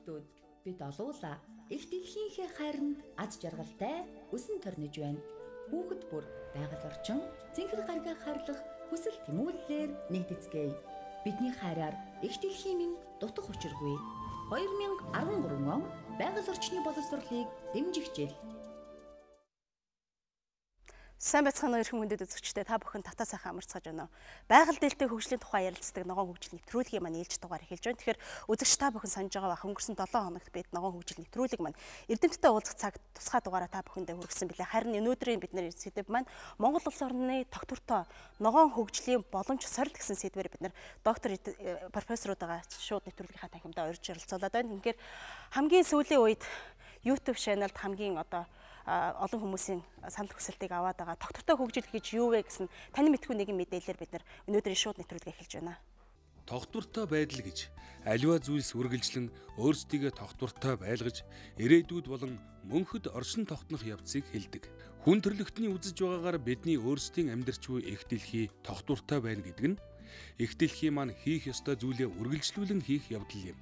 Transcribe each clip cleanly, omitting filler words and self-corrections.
хүүхдүүд бид олуулаа их дэлхийнхээ хайранд аз жаргалтай өсөн төрнөж байна. Хүүхэд бүр байгаль орчин зинхэр гаригаа харлах хүсэл тэмүүллээр нэгдэцгээе. Бидний хайраар их дэлхийн минь дутах учиргүй. 2013 он байгаль орчны боловсролыг дэмжих жил. Сайн байцгаана уу эрхэм хүндэт үзэгчдээ, та бүхэн татаа сайхан амарцгааж байна уу? Байгаль дээлтэй хөгжлийн тухай ярилцдаг ногоон хөгжил нэвтрүүлгийн маань ээлж дугаар эхэлж байна. Тэгэхээр үзэгч та бүхэн санаж байгаа бах өнгөрсөн 7 хоногт бид ногоон хөгжил нэвтрүүлэг маань Эрдэмтдээ уулзах цаг тусгай дугаараа та бүхэндээ хүргэсэн билээ. Харин өнөөдрийн бидний сэдэв маань Монгол улс орны тогтвортой ногоон хөгжлийн боломж сорил гэсэн сэдвээр бид нар доктор профессоруудаа шууд нэвтрүүлгийнхаа танхимдаа урьж ярилцуулаад байна. Тэгэхээр хамгийн сүүлийн үед YouTube channel-д хамгийн олон хүмүүсийн санал хүсэлтийг аваад байгаа. Тогтвортой хөгжил гэж юу вэ гэсэн таны мэдгүй нэгэн мэдээлэлээр бид нар өнөөдрийн шууд нэвтрүүлгээ эхэлж байна. Тогтвортой байдал гэж аливаа зүйлс үргэлжлэн өөрсдийгөө тогтвортой байлгаж, ирээдүйд болон мөнхөд оршин тогтнох явцыг хэлдэг. Хүн төрлөختний үзэж байгаагаар бидний өөрсдийн амьдарч буй их дэлхий тогтвортой байна гэдэг нь их дэлхий маань хийх ёстой зүйлээ үргэлжлүүлэн хийх явдал юм.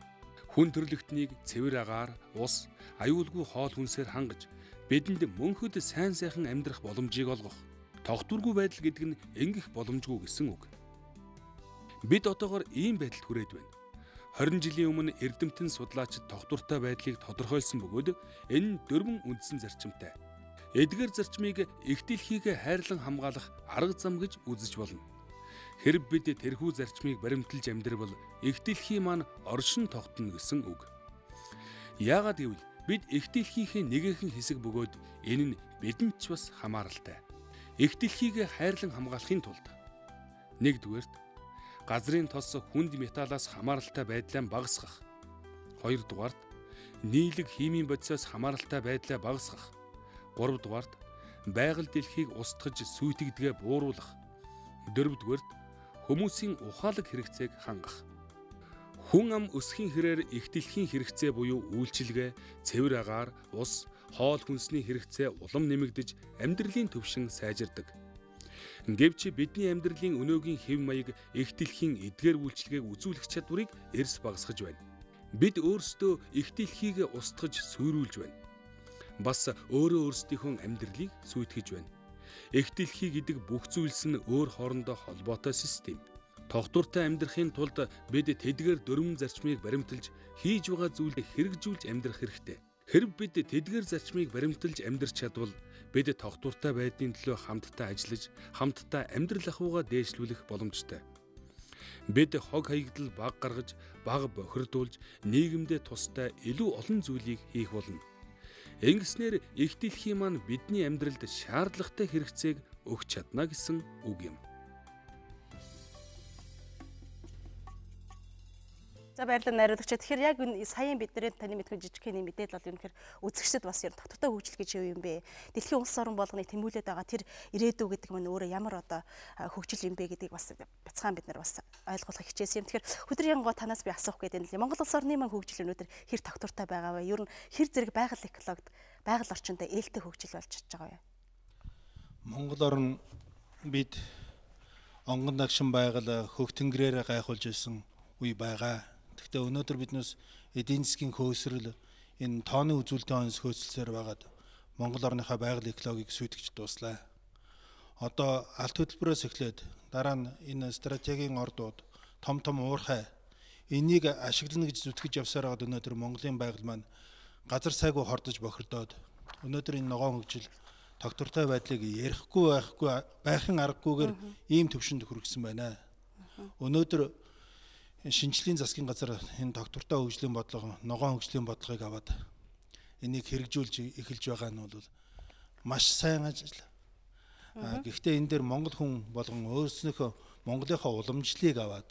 Хүн төрлөختнийг цэвэр агаар, ус, аюулгүй хоол хүнсээр хангаж бидэнд мөнхөд сайн сайхан амьдрах боломжийг олгох. Тогтворгүй байдал гэдэг нь ингэх боломжгүй гэсэн үг. Бид одоогоор ийм байдалд хүрээд байна. 20 жилийн өмнө эрдэмтэн судлаачид тогтвортой байдлыг тодорхойлсон бөгөөд энэ нь дөрвөн үндсэн зарчимтай. Эдгээр зарчмыг их дэлхийг хайрлан хамгаалах арга зам гэж үзэж болно. Хэрв бид тэрхүү зарчмыг баримталж амьдрал их дэлхий маань оршин тогтно гэсэн үг. Яагаад гэвэл бид их дэлхийнхээ нэгэн хэсэг бөгөөд энэ нь бидэнд ч бас хамааралтай. Их дэлхийг хайрлан хамгаалахын тулд нэгдүгээрт газрын тос хүнд металлаас хамааралтай байдлаа багасгах. Хоёрдугаарт нийлэг химийн бодисоос хамааралтай байдлаа багасгах. Гуравдугаарт байгаль дэлхийг устгаж сүйтгэдгээ бууруулах. Дөрөвдүгээрт хүмүүсийн ухаалаг хэрэгцээг хангах. Хүн ам өсхийн хэрээр их дэлхийн хэрэгцээ буюу үйлчилгээ, цэвэр агаар, ус, хоол хүнсний хэрэгцээ улам нэмэгдэж амьдралын түвшин сайжирдаг. Гэвч бидний амьдралын өнөөгийн хэв маяг их дэлхийн эдгээр үйлчилгээг үзүүлэх чадварыг эрс багасгаж байна. Бид өөрсдөө их дэлхийг устгаж сүйрүүлж байна. Бас өөрсдийнхөө амьдралыг сүйтгэж байна. Их дэлхий гэдэг бүх зүйлс нь өөр хоорондоо холбоотой систем. Тогтвортой амьдрахын тулд бид тэдгээр дөрвөн зарчмыг баримталж хийж байгаа зүйлээ хэрэгжүүлж амьдрах хэрэгтэй. Хэрв бид тэдгээр зарчмыг баримталж амьдрах чадвал бид тогтвортой байдлын төлөө хамтдаа ажиллаж, хамтдаа амьдрал ахуйгаа дээшлүүлэх боломжтой. Бид хог хаягдал баг гаргаж, баг бохирдуулж, нийгэмдээ тустай илүү олон зүйлийг хийх болно. Ингэснээр их дэлхий маань бидний амьдралд шаардлагатай хэрэгцээг өгч чадна гэсэн үг юм. За баярлалаа найруулагч. Тэгэхээр яг саяхан бидний таны мэдгүй жижигхэн мэдээлэл бол юм гэхээр үзэгчдэд бас ер нь тогтвортой хөгжил гэж юу юм бэ? Дэлхийн улс орн болгоныг тэмүүлээд байгаа тэр ирээдүй гэдэг нь өөрөө ямар хөгжил юм бэ гэдгийг бас бяцхан бид нар бас ойлгуулах хичээсэн юм. Тэгэхээр өдрийн гоо танаас би асуух гэдэг нь Монгол улс орны маань хөгжил өнөөдөр хэр тогтвортой байгаа вэ? Ер нь хэр зэрэг байгаль экологид, байгаль орчинд ээлтэй хөгжил болж чадж байгаа вэ? Монгол орн бид онгон нагшин байгаль хөг тэнгэрээр гайхуулж ирсэн үе байгаа. Гэхдээ өнөөдөр биднээс эдийн засгийн хөөсрөл энэ тооны үзүүлэлтийн онц хөөцөлсөөр байгаад Монгол орныхаа байгаль экологийг сүйтгэж дуслаа. Одоо алт хөтөлбөрөөс эхлээд дараа нь энэ стратегийн ордууд том уурхай энийг ашиглана гэж зүтгэж явсаар байгаад өнөөдөр Монголын байгаль маань газар сайгүй хордож бохирдоод өнөөдөр энэ ногоон хөгжил тогтвортой байдлыг ярихгүй байхын аргагүйгээр ийм төвшөнд хүргэсэн байна. Өнөөдөр шинжлэлийн засгийн газар энэ тогтвортой хөгжлийн бодлого, ногоон хөгжлийн бодлогыг аваад энийг хэрэгжүүлж эхэлж байгаа нь бол маш сайн ажил. Гэхдээ энэ дээр монгол хүн болгон өөрснөөхөө Монголынхаа уламжлалыг аваад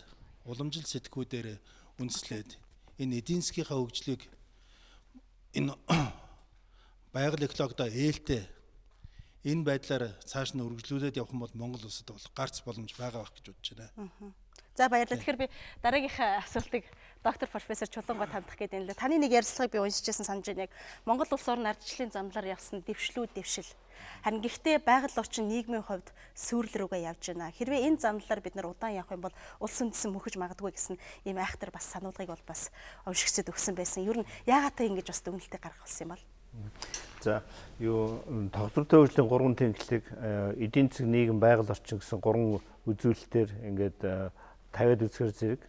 уламжлал сэтгүүдээр үндэслээд энэ эдийн засгийнхаа хөгжлийг энэ байгаль экологидоо ээлтэй энэ байдлаар цааш нь үргэлжлүүлээд явах юм бол Монгол улсад бол гарц боломж байгаа байх гэж бодож байна. За баярлалаа. Тэгэхээр би дараагийнхаа асуултыг доктор профессор Чулуунгаа хандах гэдэг юм л. Таны нэг ярилцлагыг би уншижсэн санаж байна. Яг Монгол улс орны ардчлалын замлаар явсан дэвшлүүд дэвшил. Харин гэхдээ байгаль орчин нийгмийн хувьд сүрэл рүүгээ явж байна. Хэрвээ энэ замлаар бид нар удаан явах юм бол улс үндэстэн мөхөж магадгүй гэсэн ийм айхтар бас сануулгыг бол бас уншигчид өгсөн байсан. Ер нь яагаад та ингэж бас дүгнэлтийг гаргах болсон юм бол? За тогтвортой хөгжлийн 3 тэнхлэг эдийн засаг нийгэм байгаль орчин гэсэн 3 үзүүлэлтээр ингээд тавиад үзэхэр зэрэг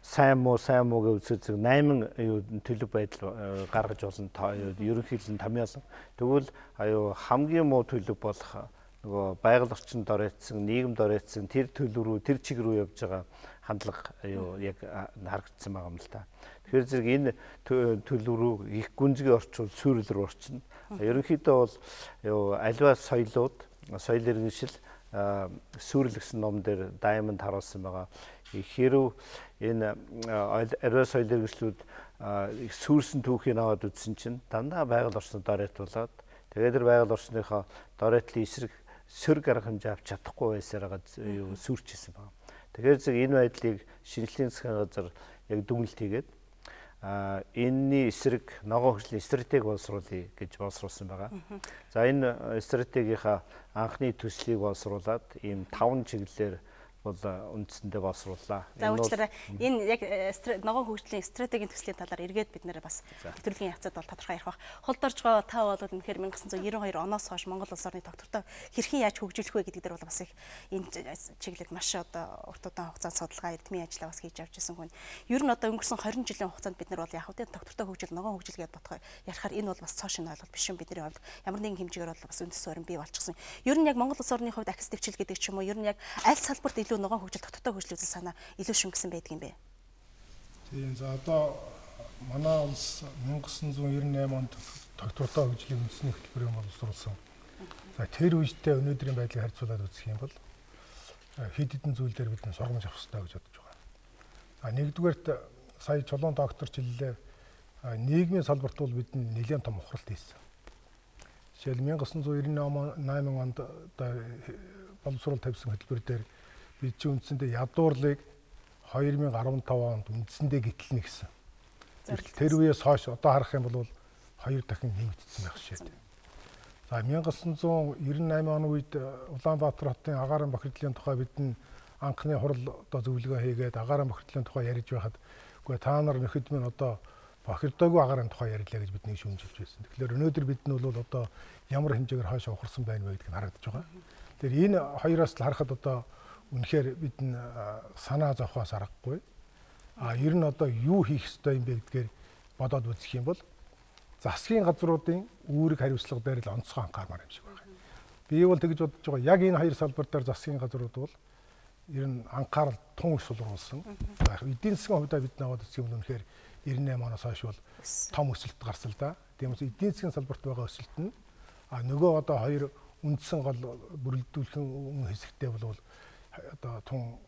сайн муу гэж үзэх зэрэг 8 төлөв байдал гаргаж болно. Ерөнхийдөө томьёолон. Тэгвэл хамгийн муу төлөв болох нөгөө байгаль орчинд доройтсон, нийгэмд доройтсон тэр төлөв рүү, тэр чиг рүү явж байгаа хандлага яг харагдсан байгаа юм л та. Тэгэхээр зэрэг энэ төлөв рүү их гүнзгий орчвол сүрэл рүү орчно. Ерөнхийдөө бол аливаа соёлууд, соёл иргэншил сүрэл гэсэн ном дээр Diamond харуулсан байгаа. Хэрв энэ аливаа соёл иргэншлүүд сүрсэн түүхийг аваад үзсэн чинь дандаа байгаль орчнод доройтуулаад тэгээд тэр байгаль орчныхоо доройтлын эсрэг сөрөг арга хэмжээ авч чадахгүй байсараа сүрчсэн байна. Тэгэхээр зэрэг энэ байдлыг шинжлэлийн засгийн газар яг дүгнэлт хийгээд энэний эсрэг ногоон хөгжлийн стратеги боловсруулъя гэж боловсруулсан байгаа. За энэ стратегийнхаа анхны төслийг боловсруулад ийм 5 чиглэлээр бол үндсэндээ боловсрууллаа. За уучлаарай. Энэ яг ногоон хөгжлийн стратегийн төслийн талаар эргээд бид нэр бас нэвтрүүлгийн явцад бол тодорхой ярих бах. Хулд орж байгаа та бол үнэхээр 1992 оноос хойш Монгол улс орны тогтвортой хэрхэн яаж хөгжүүлэх вэ гэдэг дээр бол бас их энэ чиглэлд маш одоо урт удаан хугацаанд судалгаа эрдмийн ажиллаа бас хийж авч ирсэн хүн. Ер нь одоо өнгөрсөн 20 жилийн хугацаанд бид нар бол яг үгүй тогтвортой хөгжил, ногоон хөгжил гэдээ бодохоор ярихаар энэ бол бас цоо шинэ ойлголт биш юм бидний хувьд. Ямар нэгэн хэмжээгээр бол бас үндэс суурин бий болчихсон. Ер нь яг Монгол улс орны хувьд ахис дэвшил гэдэг ч юм уу, ер нь яг аль салбарт илүү ногоон хөгжил, тогтвортой хөгжил үзэл санаа илүү шөнгөсөн байдаг юм бэ? Тийм. За одоо манай улс 1998 онд тогтвортой хөгжлийн үндэсний хөтөлбөрийн боловсруулсан. За тэр үедээ өнөөдрийн байдлыг харьцуулаад үзэх юм бол хэд хэдэн зүйлээр бид нэг сургамж авах хэрэгтэй гэж бодож байгаа. А нэгдүгээрт сая Чулуун доктор хэллээ, нийгмийн салбарт бол бид нэлээд том ухралт хийсэн. Жишээл 1998 онд боловсруулалт тавьсан хөтөлбөр дээр бид чи үндсэндээ ядуурлыг 2015 онд үндсэндээ гитлэнэ гэсэн. Тэр үеэс хойш одоо харах юм бол 2 дахин нэмэгдсэн байх шээ. За 1998 оны үед Улаанбаатар хотын агаарын бохирдлын тухай бидний анхны хурал одоо зөвлөгөө хийгээд агаарын бохирдлын тухай ярьж байхад үгүй та нар нөхөд минь одоо бохирдоогүй агаарын тухай ярьлаа гэж бидний шүүмжилж байсан. Тэгэхээр өнөөдөр бид нь бол одоо ямар хэмжээгээр хойш ухарсан байна вэ гэдгийг харагдаж байгаа. Тэгэхээр энэ хоёроос л харахад одоо үнэхээр бид нь санаа зовхоос аргагүй. Ер нь одоо юу хийх ёстой юм бэ гэдгээр бодоод үзэх юм бол засгийн газруудын үүрэг хариуцлага дээр л онцгой анхаармаар юм шиг байна. Би бол тэгж бодож байгаа. Яг энэ хоёр салбар дээр засгийн газрууд бол ер нь анхаарал тун сулруулсан. Эдийн засгийн хувьдаа бид наваад үзэх юм бол үнэхээр 98 оноос хойш бол том өсөлт гарсан л да. Тийм учраас эдийн засгийн салбарт байгаа өсөлт нь нөгөө одоо хоёр үндсэн гол бүрэлдүүлэх хэсэгтээ бол одоо тун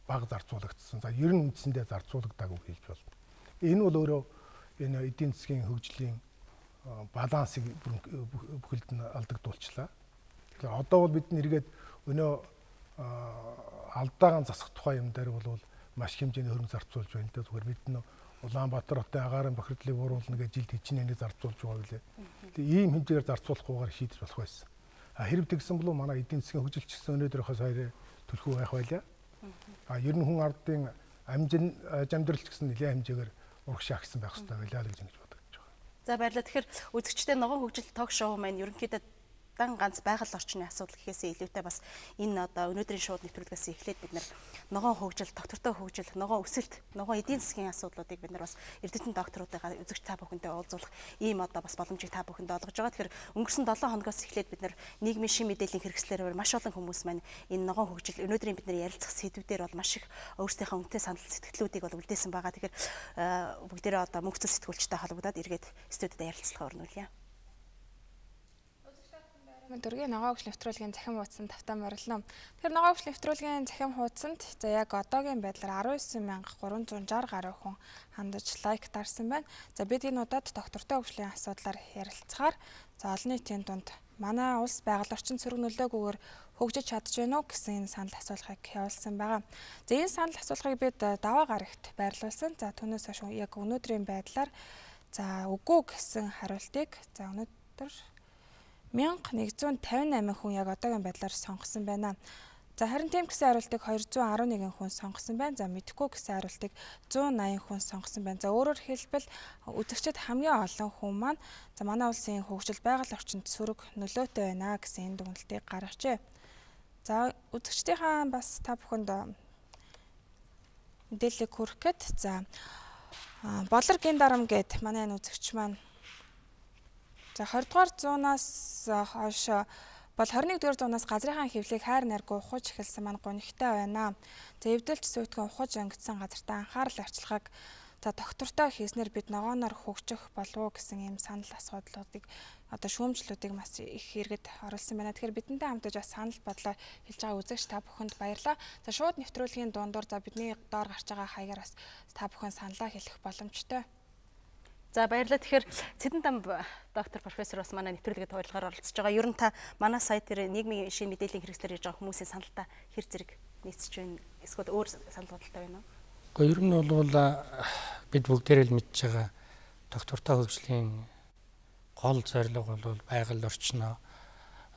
бага зарцуулагдсан. За ер нь үндсэндээ зарцуулагдаагүй хэлж болно. Энэ бол өөрөө энэ эдийн засгийн хөгжлийн балансыг бүхэлд нь алдагдуулчлаа. Тэгэхээр одоо бол бид нэргээд өнөө алдаагаан засах тухай юм дээр бол маш хэмжээний хөрөнгө зарцуулж байна л да. Зүгээр бид нь Улаанбаатар хотын агаарын бохирдлыг бууруулна гэж жилд хичнээн зарцуулж байгаа билээ. Тэгээ ийм хэмжээгээр зарцуулахгүйгээр шийдэж болох байсан. Хэрэг тэгсэн бол манай эдийн засгийн хөгжилч гэсэн өнөөдрийнхөө сая төлхөө байх байлаа. Ер нь хүн ардын амьдралч гэсэн нэлээд хэмжээгээр урагшаа гисэн байх хэрэгтэй байлаа л гэж ингэж бодож байгаа. За баярлалаа. Тэгэхээр үзэгчдээ ногоон хөгжил ток шоу маань ерөнхийдөө ганц байгаль орчны асуудал гэхээсээ илүүтэй бас энэ одоо өнөөдрийн шууд нэвтрүүлгээс эхлээд бид ногоон хөгжил, тогтвортой хөгжил, ногоон өсөлт, ногоон эдийн засгийн асуудлуудыг бид бас эрдэнэт докторуудаа үзэгч та бүхэндээ уулзуулах ийм одоо бас боломжийг та бүхэнд олгож байгаа. Тэгэхээр өнгөрсөн 7 хоногоос эхлээд бид нийгмийн шин мэдээллийн хэрэгслээр маш олон хүмүүс маань энэ ногоон хөгжил өнөөдрийн бидний ярилцах сэдвүүдээр бол маш их өөрсдийнхөө үнэтэй санал сэтгэлдлүүдийг бол үлдээсэн байгаа. Тэгэхээр бүгдээрээ одоо мөнхцөл сэтгүүлчтэй холбогдоод эргээд студид ярилцлага өрнүүлье. Дөргийн ногоон хөгжлийн нэвтрүүлгийн захин хуудсанд тавтаа морилно. Тэгэхээр ногоон хөгжлийн нэвтрүүлгийн захин хуудсанд за яг одоогийн байдлаар 19360 гаруй хүн хандаж лайк дарсан байна. За бид энэ удаад доктортой хөгжлийн асуудлаар ярилцахаар за олон нийтийн дунд манай улс байгаль орчин сөрөг нөлөөгүйгээр хөгжиж чадж байна уу гэсэн энэ санал асуулгыг явуулсан байгаа. За энэ санал асуулгыг бид даваа гарагт байрлуулсан. За түүнээс хойш яг өнөөдрийн байдлаар за үгүй гэсэн хариултыг за өнөөдөр 1158 хүн яг одоогийн байдлаар сонгосон байна. За харин тийм гэсэн хариултыг 211 хүн сонгосон байна. За мэдэхгүй гэсэн хариултыг 180 хүн сонгосон байна. За өөрөөр хэлбэл үзэгчид хамгийн олон хүн маань за манай улсын хөгжил байгаль орчинд сөрөг нөлөөтэй байна гэсэн энэ дүгнэлтийг гаргажээ. За үзэгчдийнхаа бас та бүхэнд мэдээлэл хүргэх гээд за Болор Гиндарам гээд манай энэ үзэгч маань за 20 дугаар зуунаас хойш бол 21 дугаар зуунаас газрынхаа хөвлийг хайр найргүй ухаж эхэлсэн маань гонигтай байна. За эвдэлж сүйтгэн ухаж ангидсан газартаа анхаарал арчилгааг за доктортой хийснээр бид ногооноор хөгжих болов уу гэсэн ийм санал асуудлуудыг одоо шүүмжлүүдийг маш их иргэд оруулсан байна. Тэгэхээр бидэнтэй хамтаж бас санал бодлоо хэлж байгаа үзэгч та бүхэнд баярлалаа. За шууд нэвтрүүлгийн дундуур за бидний доор гарч байгаа хаягаар бас та бүхэн саналаа хэлэх боломжтой. За баярлалаа. Тэгэхээр Цэдэн дам доктор профессор бас манай нэвтрүүлгээд урилгаар оролцож байгаа. Ер нь та манай сайт дээр нийгмийн шин мэдээллийн хэрэгслээр хийж байгаа хүмүүсийн саналтаа хэр зэрэг нийцэж байна? Эсвэл өөр санал бодолтой байна уу? Гэхдээ ер нь бол бид бүгдээрээ л мэдж байгаа доктортой хөгжлийн гол зорилго бол байгаль орчноо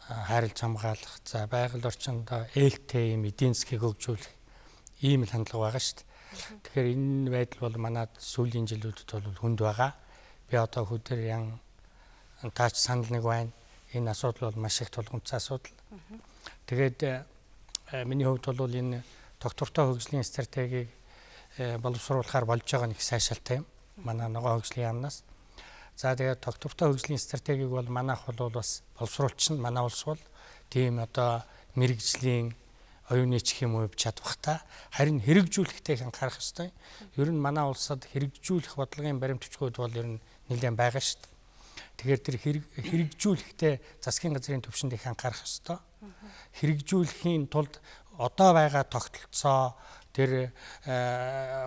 хайрлж хамгаалах, за байгаль орчинд ээлтэй юм эдийн засгийг хөгжүүлэх ийм л хандлага байгаа шүү дээ. Тэгэхээр энэ байдал бол манад сүүлийн жилүүдэд бол хүнд байгаа. Би одоо хөдөр ян таач санал нэг байна. Энэ асуудал бол маш их тулгымцсан асуудал. Тэгээд миний хувьд бол энэ доктортой хөгжлийн стратегийг боловсруулахаар болж байгаа нэг сайшаалтай юм. Манай ногоон хөгжлийн яамнаас. За тэгээд доктортой хөгжлийн стратегийг бол манайх бол бас боловсруулчихна. Манай улс бол тийм одоо мэрэгжлийн оюуны чих юм уу чадвахта харин хэрэгжүүлэхтэй анхаарах ёстой. Ер нь манай улсад хэрэгжүүлэх бодлогын баримтчгууд бол ер нь нэлээд байгаа шүү дээ. Тэгэхээр тэр хэрэгжүүлэхтэй засгийн газрын төвшөнд их анхаарах ёстой. Хэрэгжүүлэхийн тулд одоо байгаа тогтолцоо тэр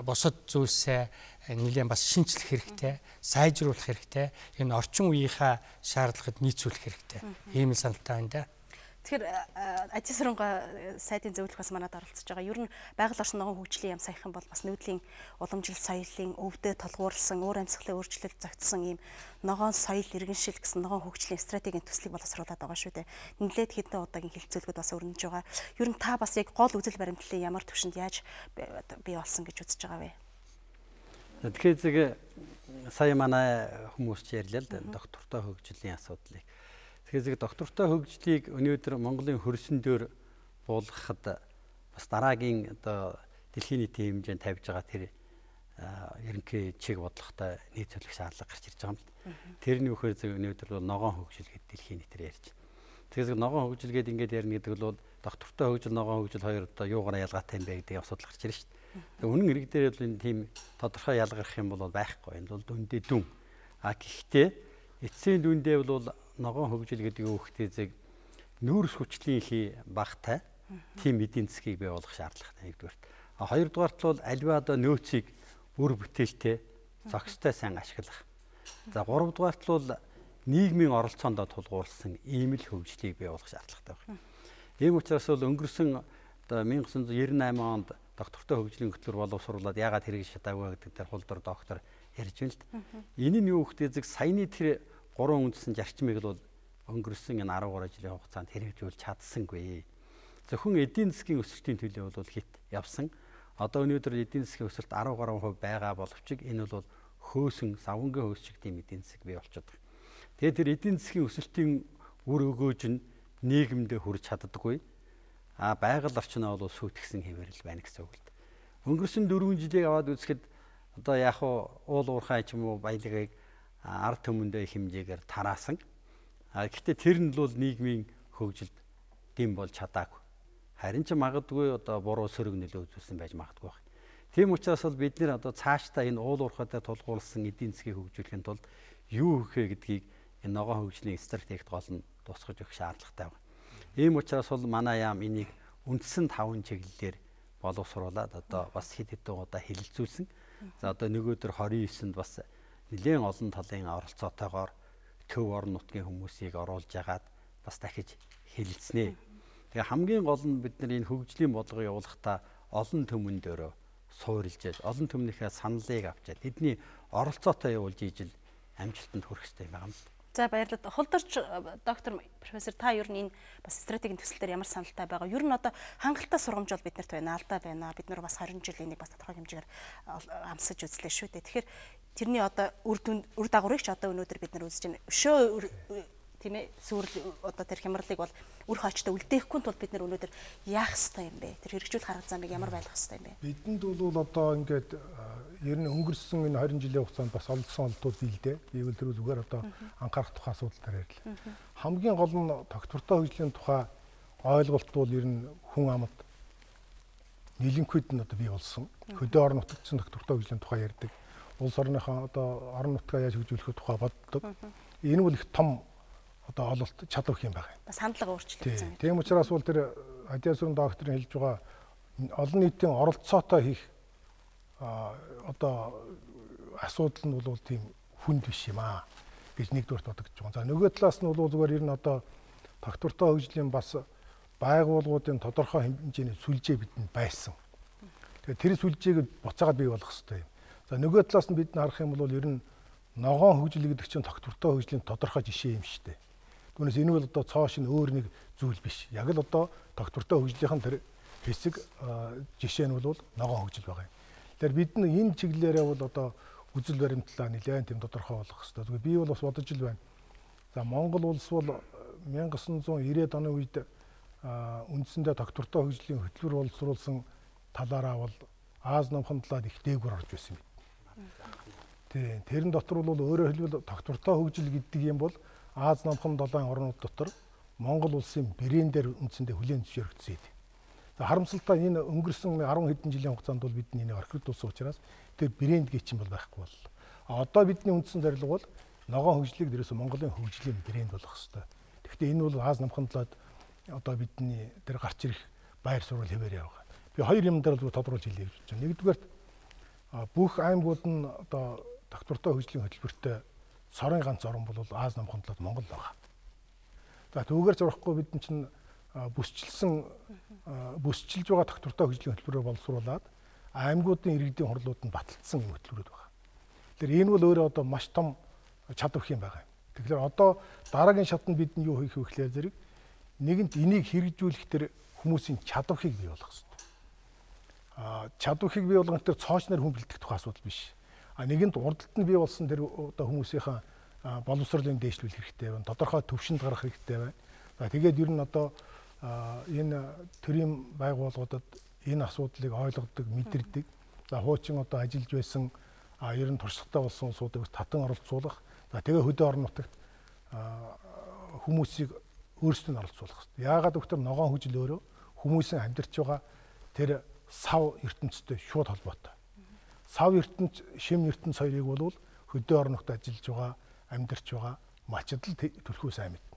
бусад зүйлсээ нэлээд бас шинжлэх хэрэгтэй, сайжруулах хэрэгтэй. Энэ орчин үеийнхаа шаардлагад нийцүүлэх хэрэгтэй. Ийм саналтай байна да. Тэгэхээр Азийн сүрэнгээ сайдын зөвлөх бас манад оролцож байгаа. Ер нь байгаль орчин ногоон хөгжлийн яам саяхан бол бас нүүдлийн уламжлал соёлын өвдө толгуурлсан, өөр амьсгалын өөрчлөлт зохицсон ийм ногоон соёл иргэншил гэсэн ногоон хөгжлийн стратегийн төслийг боловсруулад байгаа шүү дээ. Нэлээд хэдэн удаагийн хилцүүлгүүд бас өрнөж байгаа. Ер нь та бас яг гол үзэл баримтлалын ямар төвшөнд яаж бий болсон гэж үзэж байгаа вэ? Тэгэхээр сая манай хүмүүс ч ярьлаа л доктортой хөгжлийн асуудлыг. Тэгэхээр доктортой хөгжлийг өнөөдөр Монголын хөрсөн дөр буулгахад бас дараагийн одоо дэлхийн нийтийн хэмжээнд тавьж байгаа тэр ерөнхий чиг бодлоготой нийт төлөх шаардлага гарч ирж байгаа юм л. Тэрний үхээр зөв өнөөдөр бол ногоон хөгжил гэдэг дэлхийн нийтээр ярьж байна. Тэгэхээр ногоон хөгжил гэдэг ингээд ярина гэдэг бол доктортой хөгжил, ногоон хөгжил хоёр одоо юугаар ялгаатай юм бэ гэдэг асуудал гарч ирж байна шүү дээ. Үнэн хэрэг дээр бол энэ тийм тодорхой ялгарх юм бол байхгүй. Энэ бол дүндээ дүн. Гэхдээ эцсийн дүндээ бол ногоон хөгжил гэдэг үгтэй зэрэг нүүрс хүчлийнхий багтай тийм эдийн засгийг бий болгох шаардлагатай нэгдүгээрт. Хоёрдугаарт бол альва одоо нөөцийг үр бүтээлтэй зохистой сайн ашиглах. За гуравдугаарт бол нийгмийн оролцоонд тулгуурласан ийм л хөгжлийг бий болгох шаардлагатай байна. Ийм учраас бол өнгөрсөн одоо 1998 онд доктортой хөгжлийн хөтөлбөр боловсруулад яагаад хэрэгжиж чадаагүй гэдэг дээр хулдор доктор ярьж байна л да. Энэ нь юу гэхтэй зэрэг саяны тэр 3 үндсэн зарчмыг л өнгөрсөн энэ 13 жилийн хугацаанд хэрэгжүүлж чадсангүй. Зөвхөн эдийн засгийн өсөлтийн төлөө бол хит явсан. Одоо өнөөдөр эдийн засгийн өсөлт 13% байгаа боловч энэ бол хөөсөн савнгийн хөөс шиг тийм эдийн засаг бий болчиход байна. Тэгээд тэр эдийн засгийн өсөлтийн үр өгөөж нь нийгэмдээ хүрч чаддаггүй. Байгаль орчноо бол сүйтгэсэн хэвээрэл байна гэсэн үг л дээ. Өнгөрсөн 4 жилийг аваад үзэхэд одоо яг уул уурхай ч юм уу баялагийг ард түмэндээ хэмжээгээр тараасан. Гэхдээ тэр нь бол нийгмийн хөгжилд дэм болж чадаагүй. Харин ч магадгүй одоо буруу сөрөг нөлөө үзүүлсэн байж магадгүй байна. Тийм учраас бол бид нэр одоо цаашдаа энэ уул уурхайтай тулгуурласан эдийн засгийг хөгжүүлэхэд бол юу хийх вэ гэдгийг энэ ногоон хөгжлийн стратегид гол нь тусгаж өгөх шаардлагатай байна. Ийм учраас бол манай яам энийг үндсэн 5 чиглэлээр боловсруулад одоо бас хэд хэдэн удаа хэлэлцүүлсэн. За одоо нөгөөдөр 29-нд бас нэлээд олон талын оролцоотойгоор төв орон нутгийн хүмүүсийг оруулж ягаад бас дахиж хэлэлцэнэ. Тэгээ хамгийн гол нь бид нар энэ хөгжлийн бодлого явуулахдаа олон түмэн дөрөө суурилжээд олон түмнийхээ саналыг авчаад тэдний оролцоотой явуулж ижил амжилтанд хүрэх хэрэгтэй юм байна. За баярлалаа. Холдорч доктор профессор та ер нь энэ бас стратегийн төсөл дээр ямар саналтай байгаа? Ер нь одоо хангалттай сургамж бол биднэрт байна, алдаа байна. Бид нар бас 20 жилийн нэг бас тодорхой хэмжээгээр амсаж үзлээ шүү дээ. Тэгэхээр тэрний одоо үр дагаврыг ч одоо өнөөдөр бид нар үзэж байна. Өшөө тийм ээ сүрэл одоо тэр хямралыг бол үр хаачтай үлдээхгүй тул бид нар өнөөдөр яах ёстой юм бэ? Тэр хэрэгжүүлэх арга замыг ямар байлгах ёстой юм бэ? Бидэнд бол одоо ингээд ер нь өнгөрсөн энэ 20 жилийн хугацаанд бас олдсон олдууд бийлдэ. Ийвэл тэр зүгээр одоо анхаарах тухай асуудал дээр ярил. Хамгийн гол нь тогтвортой хөгжлийн тухай ойлголт бол ер нь хүн амд нийлэнхүйд нь одоо бий болсон. Хөдөө орон нутагтсан тогтвортой хөгжлийн тухай ярьдаг. Улс орныхоо одоо орон нутгаа яаж хөгжүүлэх тухай боддог. Энэ бол их том одоо ололт чадвар хэм байгаа юм. Бас хандлага өөрчлөгдсөн. Тийм учраас бол тэр Адиас сүрэн докторын хэлж байгаа олон нийтийн оролцоотой хийх одоо асуудал нь бол тийм хүнд биш юм аа гэж нэгдүгээр бодогдож байгаа. За нөгөө талаас нь бол зүгээр ер нь одоо тогтвортой хөгжлийн бас байгууллагуудын тодорхой хэмжээний сүлжээ бидэнд байсан. Тэгэхээр тэр сүлжээг буцаагаад бий болгох хэрэгтэй юм. За нөгөө талаас нь бид харах юм бол ер нь ногоон хөгжил гэдэг чинь тогтвортой хөгжлийн тодорхой жишээ юм шүү дээ. Түүнээс энэ бол одоо цоо шин өөр нэг зүйл биш. Яг л одоо тогтвортой хөгжлийнхэн тэр хэсэг жишээ нь бол ногоон хөгжил байгаа юм. Тэгэхээр бид энэ чиглэлээрээ бол одоо үзэл баримтлаа нэлээд тийм тодорхой болгох хэрэгтэй. Тэгвэл би бол бас бодож ил байна. За Монгол улс бол 1990-ад оны үед үндсэндээ тогтвортой хөгжлийн хөтөлбөр боловсруулсан талаараа бол Аз намхан талаад их дээгүүр орж байсан юм. Тийм. Тэрэн дотор бол өөрөөр хэлбэл тогтвортой хөгжил гэдэг юм бол Аз намхан 7 орнууд дотор Монгол улсын брэнд дээр үндсэндээ хүлээн зөвшөөрөгдсөн юм. За харамсалтай энэ өнгөрсөн 10 хэдэн жилийн хугацаанд бол бидний энийг орхигдуулсан учраас тэр брэнд гэж юм бол байхгүй боллоо. Одоо бидний үндсэн зорилго бол ногоон хөгжлийг дээрээс Монголын хөгжлийн брэнд болгох хэрэгтэй. Гэхдээ энэ бол Аз намхан талаад одоо бидний тэр гарч ирэх байр суурь хэвээр яваа. Би хоёр юм дээр л тодруулж хэлье гэж байна. Нэгдүгээр бүх аймагуд нь одоо тогтвортой хөгжлийн хөтөлбөртэй сорын ганц орн бол Аз намхан талаад Монгол байгаа. За түүгээр зурхгүй бид чинь бүсчилж байгаа тогтвортой хөгжлийн хөтөлбөрөөр боловсруулад аймагуудын иргэдийн хурлууд нь баталсан хөтөлбөрүүд байгаа. Тэгэхээр энэ бол өөрөө одоо маш том чадвар юм байгаа юм. Тэгэхээр одоо дараагийн шатнд бид нь юу хийх вэ гэхээр зэрэг нэгэнт энийг хэрэгжүүлэх тэр хүмүүсийн чадварыг бий болгох хэрэгтэй. Чадварыг бий болгох тэр цоочноор хүн бэлдэх тухай асуудал биш. Нэгэнт урдталт нь бий болсон тэр одоо хүмүүсийнхаа боловсролын дээшлүүл хэрэгтэй байна. Тодорхой төвшөнд гарах хэрэгтэй байна. За тэгээд ер нь одоо энэ төрийн байгууллагуудад энэ асуудлыг ойлгодог, мэдэрдэг. За хуучин одоо ажиллаж байсан ер нь туршлагатай болсон улсуудыг татан оролцуулах. За тэгээ хөдөө орон нутагт хүмүүсийг өөрсдөө нь оролцуулах хэрэгтэй. Яагаад гэвэл ногоон хөгжил өөрөө хүмүүсийн амьдарч байгаа тэр сав ертөнцтэй шууд холбоотой. Сав ертөнц, шим ертөнц хоёрыг бол хөдөө орон нутагт ажиллаж байгаа, амьдарч байгаа малчид л төлхөө сайн мэднэ.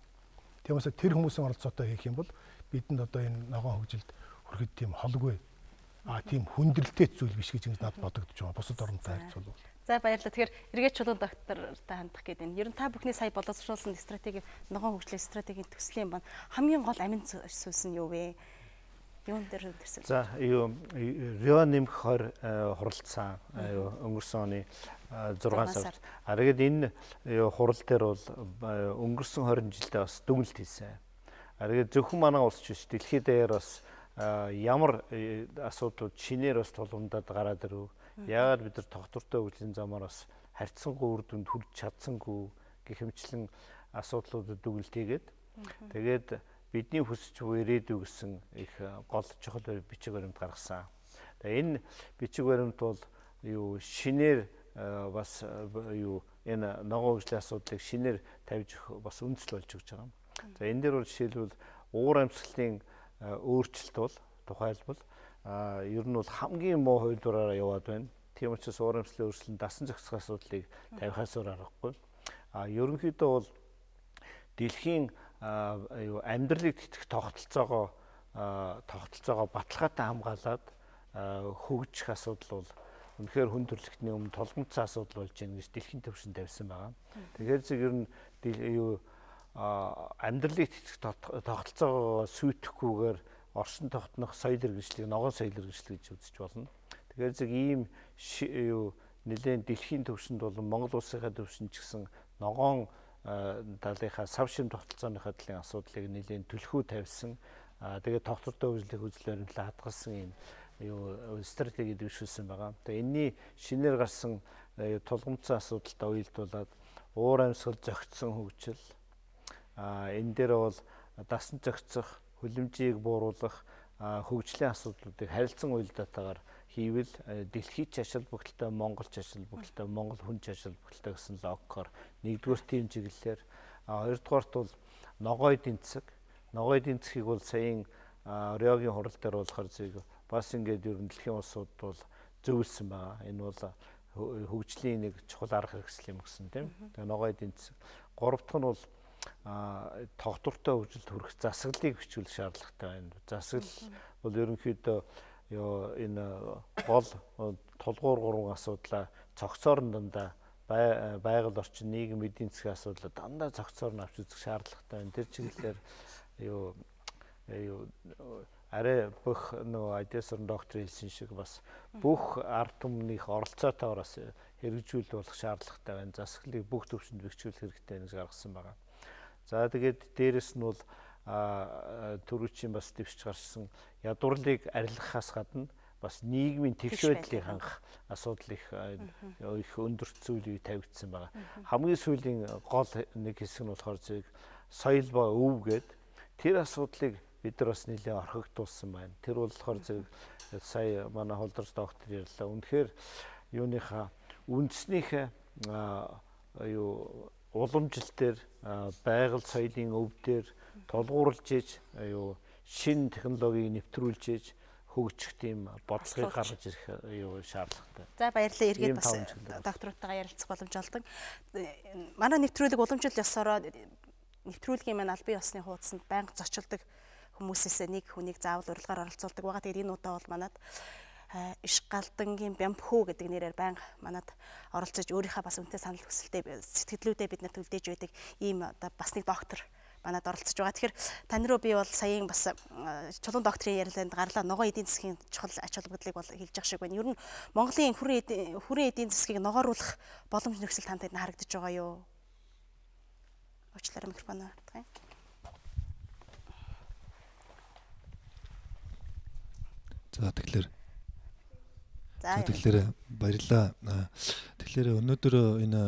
Тиймээс тэр хүмүүсийн оролцоотой хийх юм бол бидэнд одоо энэ ногоон хөгжилд хүрэхэд тийм холгүй тийм хүндрэлтэй зүйл биш гэж надад бодогдож байгаа. Бусад орнтой харьцуулбал. За баярлалаа. Тэгэхээр эргээд чулуун доктортай хандах гэдэг нь. Ер нь та бүхний сая боловсруулсан стратеги, ногоон хөгжлийн стратегийн төслийн бан хамгийн гол амин зүйлс нь юу вэ? Юун дээр төрсөн? За Рио нэмэх 20 хуралцсан өнгөрсөн оны 6 сард. Тэгээд энэ хурал дээр бол өнгөрсөн 20 жилдээ бас дүгнэлт хийсэн. Тэгээд зөвхөн манай улс ч биш дэлхийд даяар бас ямар асуудлууд шинээр бас тулгамдаад гараад ирв. Яагаад бид нар тогтвортой хөгжлийн замаар бас харьцангуй үр дүнд хүрч чадсангүй гэх мэтлэн асуудлуудад дүгнэлт хийгээд тэгээд бидний хүсэж буй ирээдүй гэсэн их гол чухал бичиг баримт гаргасан. Тэгээ энэ бичиг баримт бол юу шинээр бас юу энэ ногоон хөгжлийн асуудлыг шинээр тавьж бас үндэслэл болж өгч байгаа юм. За энэ дээр бол жишээлбэл уур амьсгалын өөрчлөлт бол тухайлбал ер нь бол хамгийн муу хувилбараараа яваад байна. Тийм учраас уур амьсгалын өөрчлөлт дасан зохицох асуудлыг тавихаас өөр аргагүй. Ерөнхийдөө бол дэлхийн амьдралыг тэтгэх тогтолцоогоо баталгаатай хамгаалаад хөгжих асуудал бол үнэхээр хүн төрөлхтний өмнө толгомцсон асуудал болж байна гэж дэлхийн түвшинд тавьсан байгаа. Тэгэхээр зөв ер нь амьдралыг цэцэх тогтолцоогоо сүйтгэхгүйгээр оршин тогтнох соёл иргэншлийг ногоон соёл иргэншил гэж үзэж болно. Тэгэхээр зөв ийм нэлээд дэлхийн түвшинд болон Монгол улсынхаа түвшинд ч гэсэн ногоон талынхаа сав шим тогтолцооныхаа талын асуудлыг нэлээд түлхүү тавьсан. Тэгээд тогтвортой хөгжлийн хөдөлгөөн баримтлан хадгалсан ийм стратеги дэвшүүлсэн байгаа. Тэгээд энэний шинээр гарсан тулгымцсан асуудалтай уялдуулаад уур амьсгал зөгцсөн хөгжил энэ дээр бол дасан зохицох, хүлэмжийг бууруулах хөгжлийн асуудлуудыг харилцан уялдаатаагаар хийвэл дэлхийн чашил бүгдэлтэй Монгол чашил бүгдэлтэй Монгол хүн чашил бүгдэлтэй гэсэн логикоор нэгдүгээр тийм чиглэлээр хоёрдугаарт бол ногоо эдийн засгийг бол саяын Риогийн хурал дээр болохоор зэрэг бас ингээд ер нь дэлхийн улсууд бол зөвлөсөн байгаа. Энэ бол хөгжлийн нэг чухал арга хэрэгсэл юм гэсэн тийм. Тэгээ ногоо эдийн засаг. Гурав дахь нь бол тогтвортой хөгжилд хүрэх засаглалыг бичүүлэх шаардлагатай байна. Засаглал бол ерөнхийдөө энэ гол тулгуур гурван асуудлаа цогцоор нь дандаа байгаль орчин нийгэм эдийн засгийн асуудлаа дандаа цогцоор нь авч үзэх шаардлагатай байна. Тэр чиглэлээр арай бүх нөгөө айдээсрын доктор хэлсэн шиг бас бүх ард түмнийх оролцоотойгоор бас хэрэгжүүл болох шаардлагатай байна. Засаглалыг бүх төвшөнд бэхжүүлэх хэрэгтэй гэж гаргасан байна. За тэгээд дээрэс нь бол түрүүчийн бас дэвшиж гарсан ядуурлыг арилгахаас гадна бас нийгмийн тэгш байдлыг хангах асуудал их өндөрт зүйлийг тавигдсан байгаа. Хамгийн сүүлийн гол нэг хэсэг нь болохоор зэрэг соёл ба өв гээд тэр асуудлыг бид нар бас нэлээд орхигдуулсан байна. Тэр бол болохоор зэрэг сая манай холдорч доктор ярьлаа. Үнэхээр юуныхаа үндэснийхээ уламжил дээр байгаль соёлын өв дээр тулгуурлаж иж шинэ технологиг нэвтрүүлж иж хөгжих тийм бодлогыг гаргаж ирэх шаардлагатай. За баярлалаа. Эргээд бас докторуудтайгаа ярилцах боломж олдог. Манай нэвтрүүлэг уламжлал ёсороо нэвтрүүлгийн маань албан ёсны хуудсанд байнга зочилдог хүмүүсээс нэг хүнийг заавал урилгаар оролцуулдаг байгаа. Тэгээд энэ удаа бол манад иш галдангийн Бямпхүү гэдэг нэрээр байнга манад оролцож өөрийнхөө бас үнэтэй санал хүсэлтэй сэтгэлдээ бид нарт үлдээж байдаг ийм одоо бас нэг доктор манад оролцож байгаа. Тэгэхээр тань руу би бол саяын бас чулуун докторийн ярилцлаганд гарлаа ногоо эдийн засгийн чухал ач холбогдлыг бол хэлж явах шиг байна. Ер нь Монголын хүрээ эдийн засгийг ногооруулах боломж нөхцөл танд харагдаж байгаа юу? Уучлаарай микрофон хардгая. За тэгэхээр баярлалаа. Тэгэхээр өнөөдөр энэ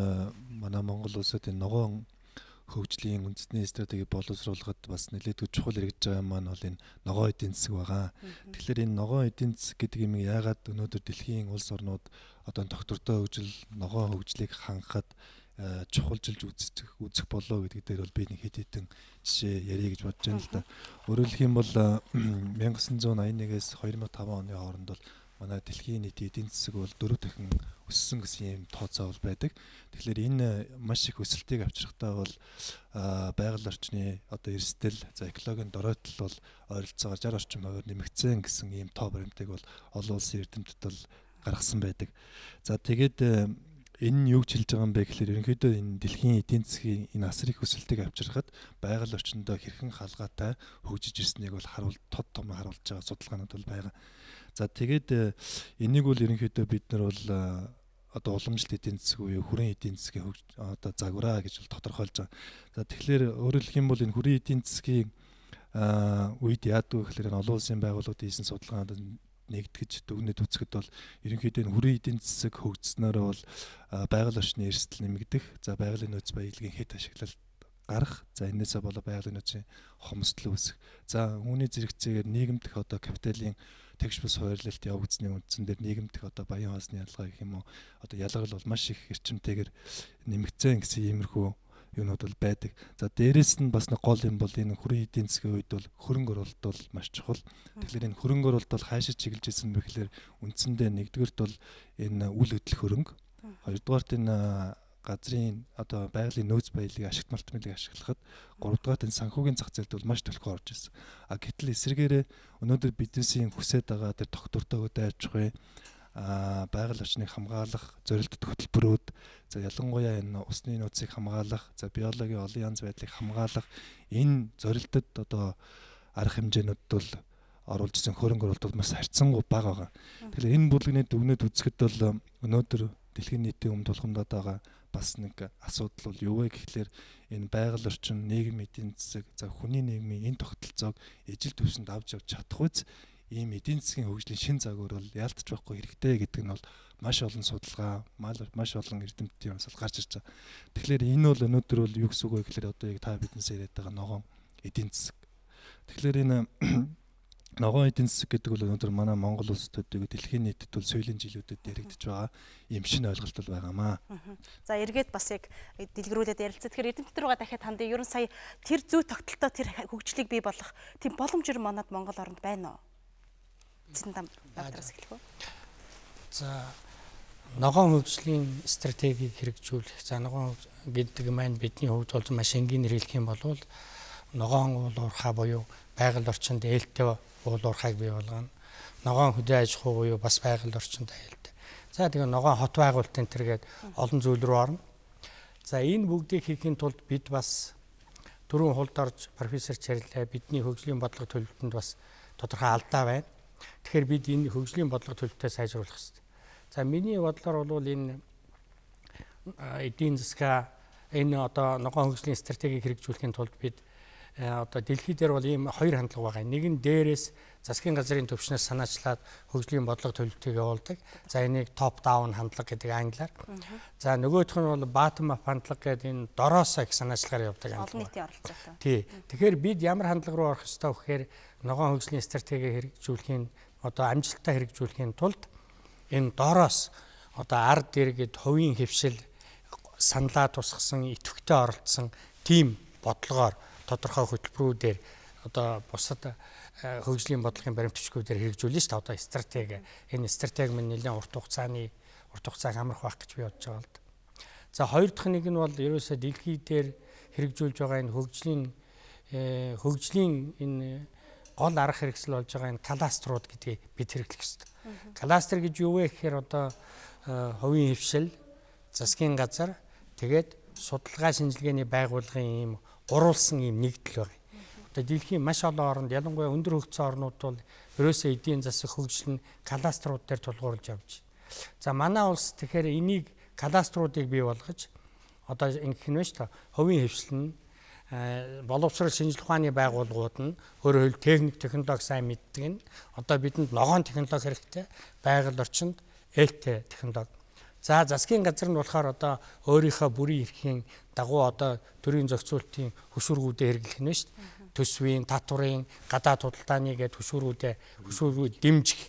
манай Монгол улсад энэ ногоон хөгжлийн үндэсний стратеги боловсруулахад бас нэлээд чухал хэрэгж байгаа маань бол энэ ногоо эдийн засаг байгаа. Тэгэхээр энэ ногоо эдийн засаг гэдэг юм яагаад өнөөдөр дэлхийн улс орнууд одоо доктортой хөгжил, ногоо хөгжлийг хангахад чухалжилж үзэх болоо гэдэг дээр бол би нэг хэд хэдэн жишээ ярих гэж бодож байна л да. Өөрөөр хэлэх юм бол 1981-ээс 2005 оны хооронд бол манай дэлхийн нийт эдийн засаг бол 4 дахин өссөн гэсэн юм тооцоо бол байдаг. Тэгэхээр энэ маш их өсөлтийг авчрахтаа бол байгаль орчны одоо эрсдэл, за экологийн доройтол бол ойролцоогоор 60% нэмэгдсэн гэсэн ийм тоо баримтыг бол олон улсын эрдэмтэд бол гаргасан байдаг. За тэгээд энэ нь юу гэж хэлж байгаа юм бэ гэхээр ерөнхийдөө энэ дэлхийн эдийн засгийн энэ асар их өсөлтийг авчрахад байгаль орчиндөө хэрхэн хаалгатай хөгжиж ирснийг бол тод том харуулж байгаа судалгаанууд бол байгаа. За тэгээд энийг бол ерөнхийдөө бид нар бол одоо уламжлалт эдийн засаг буюу хүрэн эдийн засгийн одоо загвараа гэж бол тодорхойлж байгаа. За тэгэхээр өөрөөр хэлэх юм бол энэ хүрэн эдийн засгийн үед яадаг вэ гэхээр олон улсын байгууллагууд хийсэн судалгаанууд нэгтгэж дүгнэж үзэхэд бол ерөнхийдөө энэ хүрэн эдийн засаг хөгжснөөрөө бол байгаль орчны эрсдэл нэмэгдэх, за байгалийн нөөц баялагын хэд ашиглалт гарах, за энээсээ болоо байгалийн нөөцийн хомсдол үүсэх. За үүний зэрэгцээгээр нийгэмдэх одоо капиталын тэгш бус хуваарлалт явагдсны үндсэн дээр нийгэмдэх одоо баян хаосны ялгаа гэх юм уу одоо ялгарл бол маш их эрчимтэйгээр нэмэгдсэн гэсэн иймэрхүү юунууд бол байдаг. За дээрэс нь бас нэг гол юм бол энэ хүрэн эдийн засгийн үед бол хөрөнгө оруулалт бол маш чухал. Тэгэхээр энэ хөрөнгө оруулалт бол хаашаа чиглэж ирсэн бэ гэхээр үндсэндээ нэгдүгээрт бол энэ үйл хөдлөх хөрөнгө, хоёрдугаарт энэ газрын одоо байгалийн нөөц баялагын ашигт малтмыг ашиглахад, гуравдугаарт энэ санхүүгийн зах зээлд бол маш төлхөө орж ирсэн. Гэтэл эсвэргээрээ өнөөдөр биднээсийн хүсэж байгаа тэр доктортой дайрч буй байгаль орчныг хамгаалах зорилттой хөтөлбөрүүд, за ялангуяа энэ усны нөөцийг хамгаалах, за биологийн олон янз байдлыг хамгаалах энэ зорилтод одоо арга хэмжээнүүд бол оруулж ирсэн хөрөнгө оруулалт бол маш харьцангуй бага байгаа. Тэгэхээр энэ бүлэгний дүгнэлт үзэхэд бол өнөөдөр дэлхийн нийтийн өмнө тулгамдаад байгаа бас нэг асуудал бол юу вэ гэхлээр энэ байгаль орчин, нийгэм эдийн засаг, за хүний нийгмийн энэ тогтолцоог ижил төвшөнд авч явж чадах үз ийм эдийн засгийн хөгжлийн шин загвар бол яалтч байхгүй хэрэгтэй гэдэг нь бол маш олон судалгаа, маш олон эрдэмтдийн юмсал гарч ирж байгаа. Тэгэхээр энэ бол өнөөдөр бол юу гэсэн үг вэ гэхлээр одоо яг та биднээс яриад байгаа ногоон эдийн засаг. Тэгэхээр энэ ногоон эдийн засаг гэдэг бол өнөөдөр манай Монгол улсад дэлхийн нийтэд бол сүүлийн жилүүдэд яригдж байгаа юм шинэ ойлголт бол байгаамаа. За эргээд бас яг дэлгэрүүлээд ярилцсан. Тэгэхээр эрдэмтдэр руугаа дахиад хандъя. Ер нь сая тэр зүй тогтолтоо тэр хөгжлийг бий болгох тийм боломж ер нь манад Монгол оронд байна уу? Зиндан баатараас эхлэх үү? За ногоон хөгжлийн стратегийг хэрэгжүүлэх. За ногоон гэдэг маань бидний хувьд бол маш энгийнээр хэлэх юм бол ногоон уулуурхай буюу байгаль орчинд ээлтэй уулуурхайг бий болгоно. Ногоон хөдөө аж ахуй буюу бас байгаль орчинд ээлтэй. За тэгээ ногоон хот байгуулалт энэ төргээд олон зүйл рүү орно. За энэ бүгдийг хийхин тулд бид бас дөрвөн хулд орж профессор Чарлаа бидний хөгжлийн бодлого төлөвлөлтөнд бас тодорхой алдаа байна. Тэгэхээр бид энэ хөгжлийн бодлого төлөвлөлтөө сайжруулах хэрэгтэй. За миний бодлоор бол энэ эдийн засгаа энэ одоо ногоон хөгжлийн стратегийг хэрэгжүүлэхийн тулд бид одоо дэлхий дээр бол ийм хоёр хандлага байгаа. Нэг нь дээрээс засгийн газрын төвчнөөс санаачлаад хөгжлийн бодлого төлөвлөлтийг явуулдаг. За энийг топ даун хандлага гэдэг англиар. За нөгөөх нь бол bottom up хандлага гэдэг энэ дороосоо их санаачлагаар явдаг хандлага. Олон нийтийн оролцоотой. Тий. Тэгэхээр бид ямар хандлага руу орох ёстой вэ гэхээр ногоон хөгжлийн стратегийг хэрэгжүүлэхийн одоо амжилттай хэрэгжүүлэхийн тулд энэ дороос одоо ард иргэд хувийн хөвшил саналаа тусгасан, идэвхтэй оролцсон тим бодлогоор тодорхой хөтөлбөрүүдээр одоо бусад хөгжлийн бодлогын баримт бичгүүдээр хэрэгжүүлнэ шүү дээ. Одоо стратеги. Энэ стратеги минь нэлээд урт хугацааг амрах байх гэж би бодож байгаа л да. За хоёр дахь нэг нь бол ерөөсөө дэлхий дээр хэрэгжүүлж байгаа энэ хөгжлийн энэ гол арга хэрэгсэл болж байгаа энэ кластерууд гэдгийг бид хэрэглэх ёстой. Кластер гэж юу вэ гэхээр одоо хувийн хөвшил, засгийн газар, тэгээд судалгаа шинжилгээний байгууллагын ийм гурвалсан ийм нэгдэл байна. Одоо дэлхийн маш олон оронд ялангуяа өндөр хөгжсөн орнууд бол ерөөсөө эдийн засаг хөгжил нь кластерууд дээр тулгуурлаж явж байна. За манай улс тэгэхээр энийг кластеруудыг бий болгож одоо ингэх нь шүү дээ. Хувийн хөвшил нь боловсрол шинжилгээ ухааны байгууллагууд нь өөрөөр хэлбэл техник технологи сайн мэддэг нь одоо бидэнд ногоон технологи хэрэгтэй, байгаль орчинд ээлтэй технологи. За засгийн газар нь болохоор одоо өөрийнхөө бүрийн эрхийн дагуу одоо төрийн зохицуулалтын хөшүүргүүдэд хэрэглэх нь шүү дээ. Төсвийн, татварын, гадаад худалдааны гээд хөшүүргүүд дэмжих.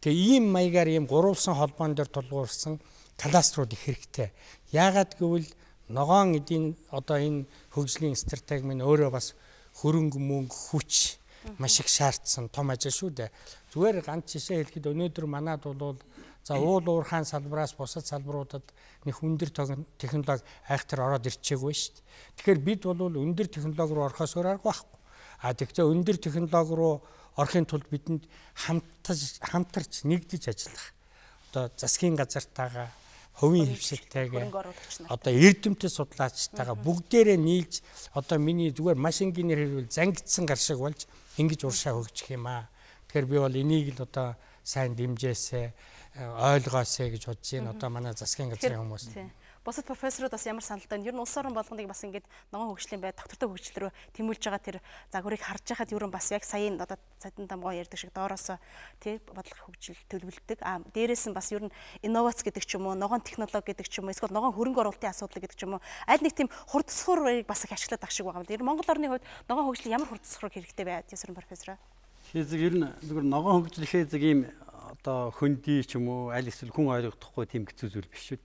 Тэгээ ийм маягаар ийм гурвалсан холбоон дээр тулгуурсан кластерууд их хэрэгтэй. Яагаад гэвэл ногоон эдийн одоо энэ хөгжлийн стратеги минь өөрөө бас хөрөнгө мөнгө хүч маш их шаардсан том ажил шүү дээ. Зүгээр ганц жишээ хэлэхэд өнөөдөр манад бол за уул уурхайн салбараас бусад салбаруудад нэг өндөр технологи айхтар ороод ирчээгүй шүү дээ. Тэгэхээр бид бол өндөр технологи руу орохоос өөр арга байхгүй. Тэгвэл өндөр технологи руу орохын тулд бидэнд хамтарч нэгдэж ажиллах. Одоо засгийн газартайгаа хувийн хөвшилтэйгээ одоо эрдэмтэд судлаачтайгаа бүгдээрээ нийлж одоо миний зүгээр маш энгийнээр хэлбэл зангидсан гар шиг болж ингэж уршаа хөгжих юм аа. Тэгэхээр би бол энийг л одоо сайн дэмжээсэ ойлгоосэй гэж бодож байна. Одоо манай засгийн газрын хүмүүс. Бусад профессорууд бас ямар саналтай нь ер нь улс орон болгоныг бас ингэж ногоон хөгжлийн бай доктортой хөгжил рүү тэмүүлж байгаа тэр загварыг харж байхад ер нь бас яг саяын одоо цадин дамгоо ярьдаг шиг доороосоо тий бодлого хөгжил төлөвлөдөг. Дээрээс нь бас ер нь инновац гэдэг ч юм уу, ногоон технологи гэдэг ч юм уу, эсвэл ногоон хөрөнгө оруулалтын асуудал гэдэг ч юм уу, аль нэг тийм хурдсахуурыг бас их ашиглаад ах шиг байгаа юм. Ер нь Монгол орны хувьд ногоон хөгжил ямар хурдсахуурыг хэрэгтэй бай тийм профессор. Хэзэг ер нь зүгээр ногоон хөгжил хэзэг ийм одоо хөндөй ч юм уу, аль эсвэл хүн ойлгохдохгүй тийм хэцүү зүйл биш шүү.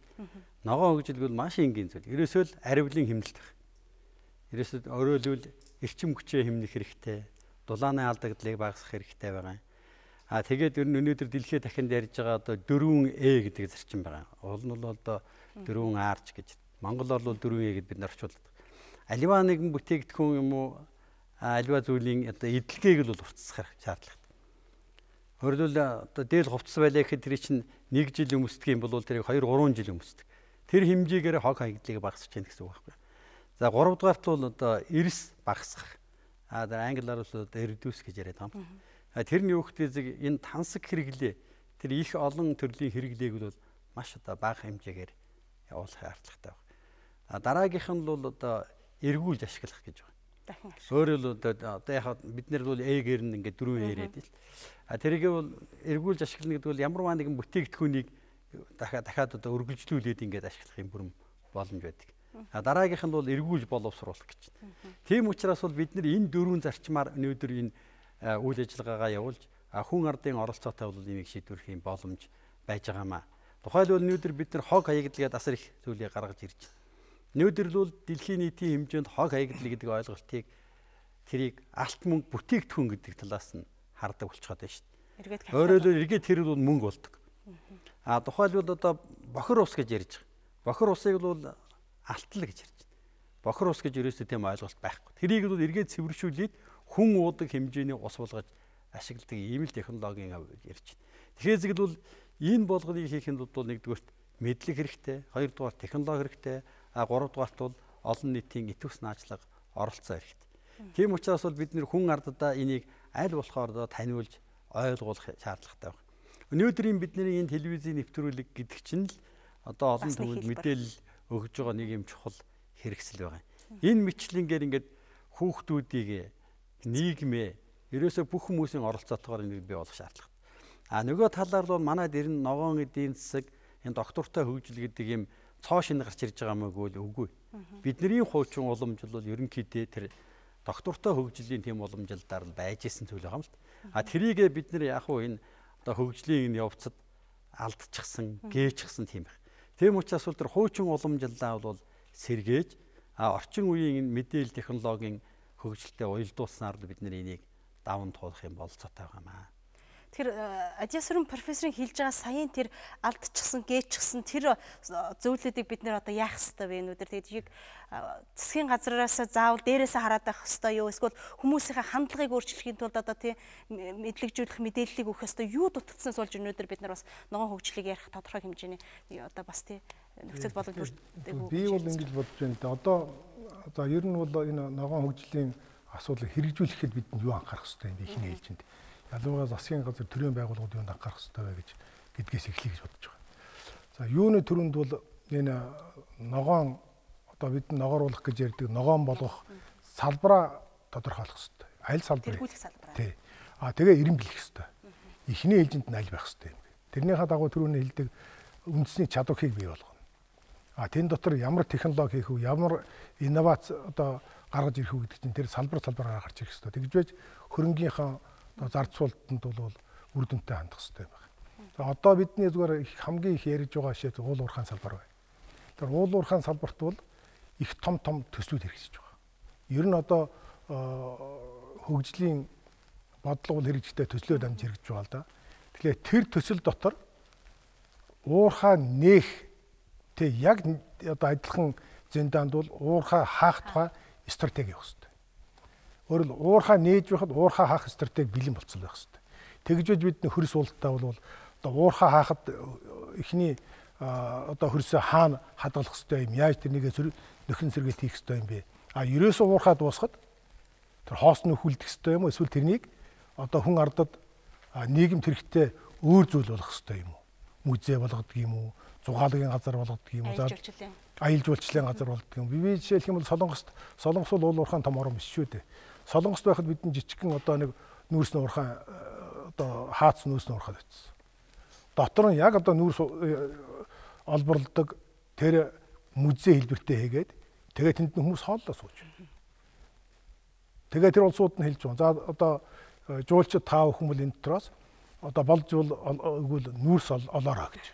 Ногоон хөгжил бол маш энгийн зүйл. Ерөөсөө л аривлын хэмнэлт байх. Ерөөсөө өөрөөлбөл эрчим хүчээ хэмнэх хэрэгтэй. Дулааны алдагдлыг багасгах хэрэгтэй байгаа. Тэгээд ер нь өнөөдөр дэлхийд дахинд ярьж байгаа одоо 4E гэдэг зарчим байгаа. Уул нь бол одоо 4R гэж. Монголоор бол 4E гэд бид орчуулдаг. Аливаа нэгэн бүтээгдэхүүн юм уу, аливаа зүйлийн одоо эдлэгийг л уртсах шаардлагатай. Өөрөлдөл одоо дээл хувцас байлаа гэхэд тэр чинь 1 жил өмсдөг юм бол тэрийг 2 3 жил өмсдөг. Тэр хэмжээгээр хог хаягдлыг багасгах чинь гэсэн үг байхгүй. За 3 дугаарт бол одоо эрс багасгах. Англиар бол reduce гэж яриад байгаа юм. Тэрний үгтэй энэ тансаг хэрэглээ тэр их олон төрлийн хэрэглээг бол маш одоо бага хэмжээгээр явуулах шаардлагатай байна. Дараагийнх нь бол одоо эргүүлж ашиглах гэж байна. Өөрөөр одоо яг бид нар бол ээгээр нь ингээд 4 яриад л. Тэрийг бол эргүүлж ашиглана гэдэг бол ямарваа нэгэн бүтээгдэхүүнийг дахиад одоо өргөжлүүлээд ингээд ашиглах юм бүрэн боломж байдаг. Дараагийнх нь бол эргүүлж боловсруулах гэж байна. Тийм учраас бол бид нар энэ 4 зарчмаар өнөөдөр энэ үйл ажиллагаагаа явуулж хүн ардын оролцоотой бол энийг шийдвэрлэх юм боломж байж байгаамаа. Тухайлбал өнөөдөр бид нар хог хаягдлыг асар их зүйлийг гаргаж ирж байна. Өнөөдөр бол дэлхийн нийтийн хэмжээнд хог хаягдал гэдэг ойлголтыг тэрийг алт мөнгө бүтээгдэхүүн гэдэг талаас нь хардаг болчиход байна шүү дээ. Өөрөөр хэлбэл эргээд тэр бол мөнгө болдог. Тухайлбал одоо бохир ус гэж ярьж байгаа. Бохир усыг бол алтал гэж ярьж байна. Бохир ус гэж ерөөсөө тийм ойлголт байхгүй. Тэрийг бол эргээд цэвэршүүлээд хүн уудаг хэмжээний ус болгож ашигладаг ийм л технологийн ярьж байна. Тэгэхээр зэрэг бол энэ болгоныг хийхэд бол нэгдүгээрт мэдлэг хэрэгтэй, хоёрдугаар технологи хэрэгтэй, гуравдугаарт бол олон нийтийн идэвхс наачлага оролцоо хэрэгтэй. Тийм учраас бол бид нэр хүн ардаа энийг аль болохоор таниулж ойлгуулах шаардлагатай байна. Өнөөдрийн бидний энэ телевизийн нэвтрүүлэг гэдэг чинь л одоо олон түмэнд мэдээлэл өгж байгаа нэг юм чухал хэрэгсэл байгаа. Энэ мэтлэнгээр ингээд хүүхдүүдийг нийгмээ ерөөсөө бүх хүмүүсийн оролцоотойгоор энийг бий болох шаардлагатай. Нөгөө талаар бол манайд ирнэ ногоон эдийн засаг энэ доктортой хөгжил гэдэг юм цоо шинэ гарч ирж байгаа маяг үгүй. Бидний хуучин уламж бол ерөнхийдөө тэр доктортой хөгжлийн тийм уламжлалаар л байж исэн зүйл байгаа юм л. Тэрийг бид нэр яг уу энэ одоо хөгжлийн энэ явцад алдчихсан, гээчихсэн тийм байх. Тийм учраас бол тэр хуучин уламжлалаа бол сэргээж орчин үеийн энэ мэдээлэл технологийн хөгжилтэй уялдуулснаар бид нэр энийг даван туулах юм болцоотой байгаамаа. Тэр Адиасрын профессорын хэлж байгаа саяын тэр алдчихсан, гээчихсэн тэр зөвлөдүүдийг бид нэр одоо яах ёстой вэ нүдэр тэгээд засгийн газраас заавал дээрээсээ хараад байх ёстой юу эсвэл хүмүүсийнхээ хандлагыг өөрчлөхийн тулд одоо тийм мэдлэгжүүлэх мэдээллийг өгөх ёстой юу дутагдсан суулж өнөөдөр бид нар бас ногоон хөгжлийг ярих тодорхой хэмжээний одоо бас тийм нөхцөл боломж бүрдээгүй. Би бол ингэж бодож байна. Одоо за ер нь бол энэ ногоон хөгжлийн асуудлыг хэрэгжүүлэхэд бидэнд юу анхаарах ёстой юм бэ ихний ээлжинд. Ялангуяа засгийн газар төрийн байгууллагууд юунд анхаарах ёстой вэ гэдгээс эхлэе гэж бодож байгаа. За юуны төрөнд бол энэ ногоон одоо бид ногооруулах гэж ярьдаг ногоон болгох салбараа тодорхойлох ёстой. Аль салбар? Тэргүүлэх салбараа. Тий. Тэгээ эрен бэлэх ёстой. Эхний ээлжинд нь аль байх ёстой юм бэ? Тэрнийхээ дагуу түрүүний хэлдэг үндэсний чадварыг бий болгоно. Тэн дотор ямар технологи хийх үү, ямар инновац одоо гаргаж ирэх үү гэдэг чинь тэр салбараар гарч ирэх ёстой. Тэгж байж хөрөнгийнхаа зарцуулалтанд бол үр дүнтэй хандах хэрэгтэй юм байна. За одоо бидний зүгээр хамгийн их ярьж байгаа шийдэл уул уурхайн салбар байна. Тэр уул уурхайн салбарт бол их том төслүүд хэрэгжиж байгаа. Ер нь одоо хөгжлийн бодлого хэрэгжихтэй төслөө дамж хэрэгжиж байгаа л да. Тэгэхээр тэр төсөл дотор уурхай нээх тэг яг одоо адилхан зэндаанд бол уурхай хаах тухай стратеги явах хэрэгтэй. Өөрөөр уурхай нээж байхад уурхай хаах стратеги бэлэн болцсон байх хэрэгтэй. Тэгж байж бидний хөрс уултаа бол одоо уурхай хаахад эхний одоо хөрсөө хаана хадгалах хэрэгтэй юм, яаж тэрнийгээ нөхөн сэргээлт хийх хэрэгтэй юм бэ? Ерөөсөө уурхай дуусахад тэр хоосны хүлдэх хэрэгтэй юм уу? Эсвэл тэрнийг одоо хүн ардад нийгэм хэрэгтэй өөр зүйл болох хэрэгтэй юм уу? Музей болгодог юм уу? Зугаалгын газар болгодог юм уу? Аялал жуулчлалын газар болгодог юм. Би жишээлх юм бол Солонгос бол уул уурхайн том орн биш шүү дээ. Солонгост байхад бидний жижигхэн одоо нэг нүүрсний уурхайн одоо хаац нүүрсний уурхай байсан. Дотор нь яг одоо нүүрс олборлдог тэр музей хэлбэртэй хийгээд тэгээд тэнд нь хүмүүс хооллоо сууж. Тэгээд тэр улсууд нь хэлж байгаа. За одоо жуулчид таа бүхэн бол энэ дотроос одоо болж өгвөл нүүрс олоороо гэж.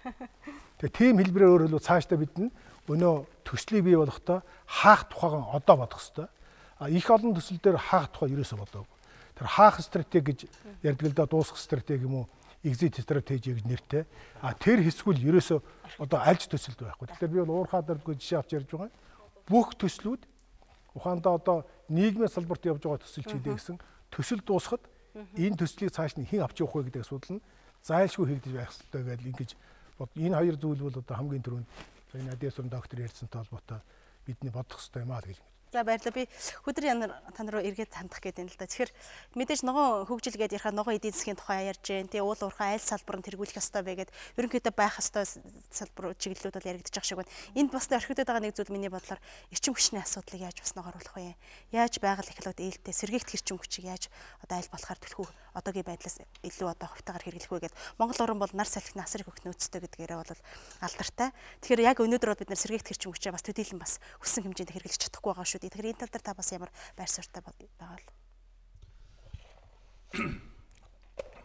Тэгээ тийм хэлбэрээр өөрөлдөө цаашдаа бид нь өнөө төслийг бий болохдоо хаах тухайгаа одоо бодох хэрэгтэй. Их олон төсөл дээр хаах тухай ерөөсөө бодоогүй. Тэр хаах стратеги гэж ярьдаг л да, дуусгах стратеги юм уу, exit strategy гэж нэртэй. Тэр хэсгүүл ерөөсөө одоо альж төсөлд байхгүй. Тэгэхээр би бол уурхай дэрдгүй жишээ авч ярьж байгаа. Бүх төслүүд ухаандаа одоо нийгмийн салбарт явж байгаа төсөл ч хийдэ гэсэн төсөл дуусахад Энэ төслийг цааш нь хэн авч явах вэ гэдэг асуудал нь зайлшгүй хийгдэж байх хэрэгтэй гэж ингэж бод. Энэ хоёр зүйл бол одоо хамгийн түрүүнд энэ Адиасурын доктор ярьсантай холбоотой бидний бодох хэрэгтэй юм аа гэж. За баярлалаа. Би хөдөр янар тань руу эргээд хандах гэдэг юм л да. Тэгэхээр мэдээж ногоон хөгжил гэдээ ярихад ногоон эдийн засгийн тухай ярьж जैन. Тэгээ уул уурхай аль салбарт тэргүүлэх ёстой вэ гэд ерөнхийдөө байх ёстой салбар чиглэлүүд бол яригдчих шиг байна. Энд бас орхигдоод байгаа нэг зүйл миний бодлоор эрчим хүчний асуудлыг яаж бас ногооруулах вэ? Яаж байгаль эхлээд ээлтэй сэргийгт эрчим хүчийг яаж одоо аль болохоор төлөх үү? Одоогийн байдлаас илүү одоо хувьтаагаар хэрэглэх вэ гэд Монгол орн бол нар салхины асар их хөх нөөцтэй гэдгээрээ бол алдартай. Тэгэхээр яг өнөөдөр бид нар сэргийгт эрчим хүчээ бас төдийлөн бас өссөн хэмжээнд хэрэглэж чадахгүй байгаа шүү. Тэгэхээр энэ тал дээр та бас ямар байр суурьтай байгаа л.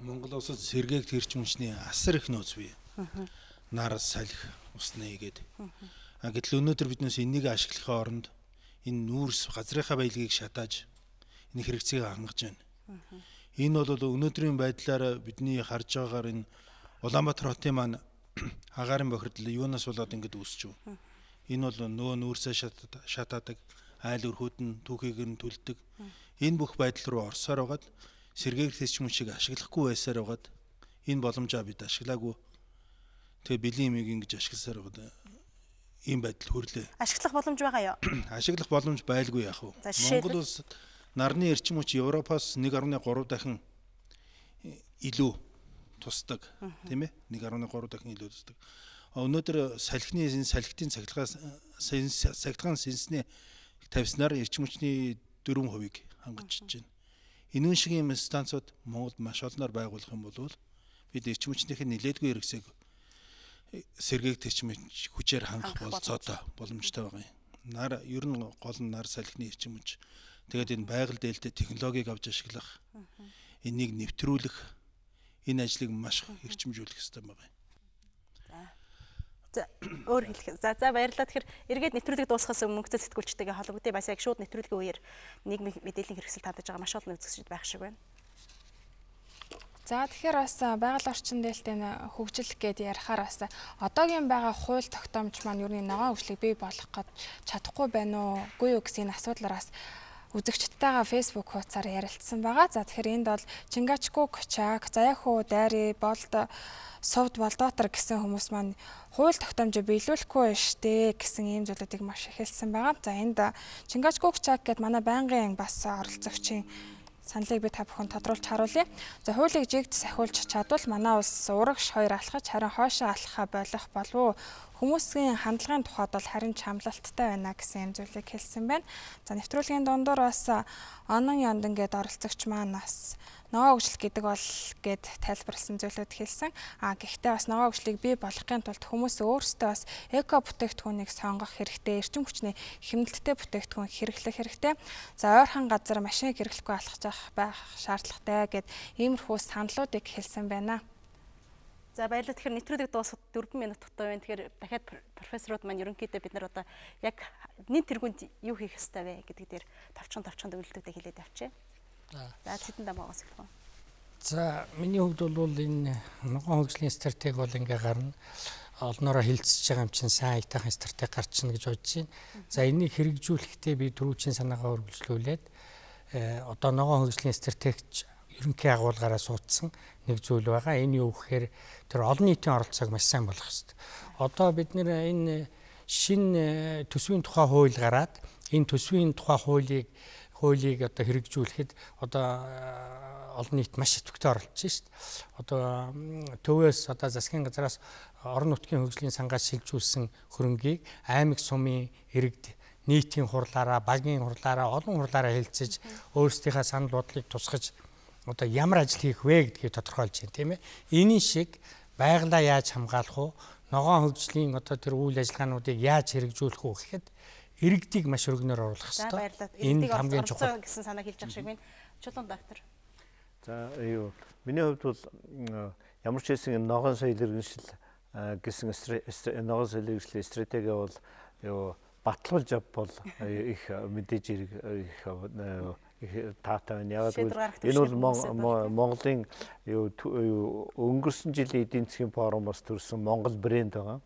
Монгол улсад сэргээгт эрчим хүчний асар их нөөц бий. Нар салхи усны игээд. Гэтэл өнөөдөр биднээс энийг ашиглахын оронд энэ нүүрс газрынхаа баялагийг шатааж энэ хэрэгцээг хангаж байна. Энэ бол өнөөдрийн байдлаар бидний харж байгаагаар энэ Улаанбаатар хотын маань агаарын бохирдол юунаас болоод ингэж үүсч вэ? Энэ бол нөгөө нүүрсээ шатаадаг, айл өрхүүд нь түүхийг нь төлдөг. Энэ бүх байдал руу орсоор байгаад сэргээгт эрчим хүчийг ашиглахгүй байсаар байгаад энэ боломжоо бид ашиглаагүй. Тэгээ бэлэн юмыг ингэж ашигласаар байгаад ийм байдал хүрлээ. Ашиглах боломж байгаа юу? Ашиглах боломж байлгүй яах вэ? Монгол улс нарны эрчим хүч Европоос 1.3 дахин илүү тусдаг, тийм ээ? 1.3 дахин илүү тусдаг. Өнөөдөр салхины салхитын цахилгаан сэнсний тавьснаар эрчим хүчний 4% хангаж байна. Энэ шиг юм станцууд Монголд маш олноор байгуулах юм бол бид эрчим хүчнийхээ нэлээдгүй хэрэгсээг сэргээгт эрчим хүчээр хангах болцоотой боломжтой байгаа юм. Нар ер нь гол нь нар салхины эрчим хүч. Тэгээд энэ байгаль дээлтэй технологиг авч ашиглах, энийг нэвтрүүлэх, энэ ажлыг маш эрчимжүүлэх хэрэгтэй байгаа юм. За өөр хэлэх. За баярлалаа. Тэгэхээр эргээд нэвтрүүлэг дуусгахаас өмнө мөнгөцөд сэтгүүлчтэйгээ холбогдъё. Бас яг шууд нэвтрүүлгийн үеэр нийгмийн мэдээллийн хэрэгсэл татаж байгаа маш олон үзэгчид байх шиг байна. За тэгэхээр бас байгаль орчин дээлтэй хөгжил гэдээ ярихаар бас одоогийн байгаа хууль тогтоомж маань юу нэг ногоон хөгжлийг бий болгох гэж чадахгүй байна уу? Үгүй юу гэсэн асуудлаараас үзэгчдтэйгээ Facebook хуудасаар ярилцсан байгаа. За тэгэхээр энд бол Чингачгук, Чак, Заяхуу, Дайри, Болд, Совд, Болдотор гэсэн хүмүүс маань хууль тогтоомжоо биелүүлэхгүй штэ гэсэн ийм зүйлүүдийг маш их хэлсэн байгаа. За энд Чингачгук, Чак гэд манай байнгын бас оролцогчийн саналыг би та бүхэнд тодруулж харуулъя. За хуулийг жигд сахиулж чадвал манай улс урагш хоёр алхаж харин хоошоо алхахаа болох болов уу? Хүмүүсийн хандлагын тухайд бол харин ч хамлалттай байна гэсэн юм зүйлийг хэлсэн байна. За нэвтрүүлгийн дундуур бас Онон Яндан гээд оролцогч маань бас ногоон хөгжил гэдэг бол гээд тайлбарласан зүйлүүд хэлсэн. Гэхдээ бас ногоон хөгжлийг бий болгохын тулд хүмүүс өөрсдөө бас эко бүтээгдэхүүнийг сонгох хэрэгтэй, эрчим хүчний хэмнэлттэй бүтээгдэхүүн хэрэглэх хэрэгтэй. За ойрхон газар машиныг хэрэглэхгүй алхаж байх шаардлагатай гээд иймэрхүү саналуудыг хэлсэн байна. За баярлалаа. Тэгэхээр нэвтрүүлэг дуусахад 4 минут дутаа байна. Тэгэхээр дахиад профессорууд маань ерөнхийдөө бид нар одоо яг нийт тэргуунд юу хийх ёстой вэ гэдэг дээр товчхон өгүүлэлтүүдээ хэлээд авчээ. За хэдэн дамаагаас хэлэх вэ? За миний хувьд бол энэ ногоон хөгжлийн стратеги бол ингээ гарна. Олноороо хилцэж байгаа юм чинь сайн аятайхан стратеги гарчна гэж бодож байна. За энийг хэрэгжүүлэхдээ би түрүүчийн санаагаа үргэлжлүүлээд одоо ногоон хөгжлийн стратегич ерөнхий агуулгаараа суудсан нэг зүйл байгаа. Энэ юу гэхээр тэр олон нийтийн оролцоог маш сайн болгох хэрэгтэй. Одоо бид нэр энэ шинэ төсвийн тухай хууль гараад энэ төсвийн тухай хуулийг одоо хэрэгжүүлэхэд одоо олон нийт маш идэвхтэй оролцож шүү дээ. Одоо төвөөс одоо засгийн газраас орон нутгийн хөгжлийн сангаас шилжүүлсэн хөрөнгийг аймаг сумын иргэд нийтийн хурлаараа, багийн хурлаараа, олон хурлаараа хэлцэж өөрсдийнхээ санал бодлыг тусгаж одоо ямар ажил хийх вэ гэдгийг тодорхойлж байна, тийм ээ. Энэ шиг байгалаа яаж хамгаалах вэ? Ногоон хөгжлийн одоо тэр үйл ажиллагаануудыг яаж хэрэгжүүлэх вэ гэхэд иргэдийг маш өргөнөөр оруулах хэрэгтэй. Энэ хамгийн чухал гэсэн санааг хэлж байгаа шиг байна. Чулуун доктор. За юу миний хувьд бол ямар ч хэсэн ногоон соёл иргэншил гэсэн ногоон соёл иргэншлийн стратеги бол юу батлуулж авбал их мэдээж их таатай байна. Яг энэ бол Монголын өнгөрсөн жилийн эдийн засгийн форумоос төрсэн Монгол брэнд байгаа.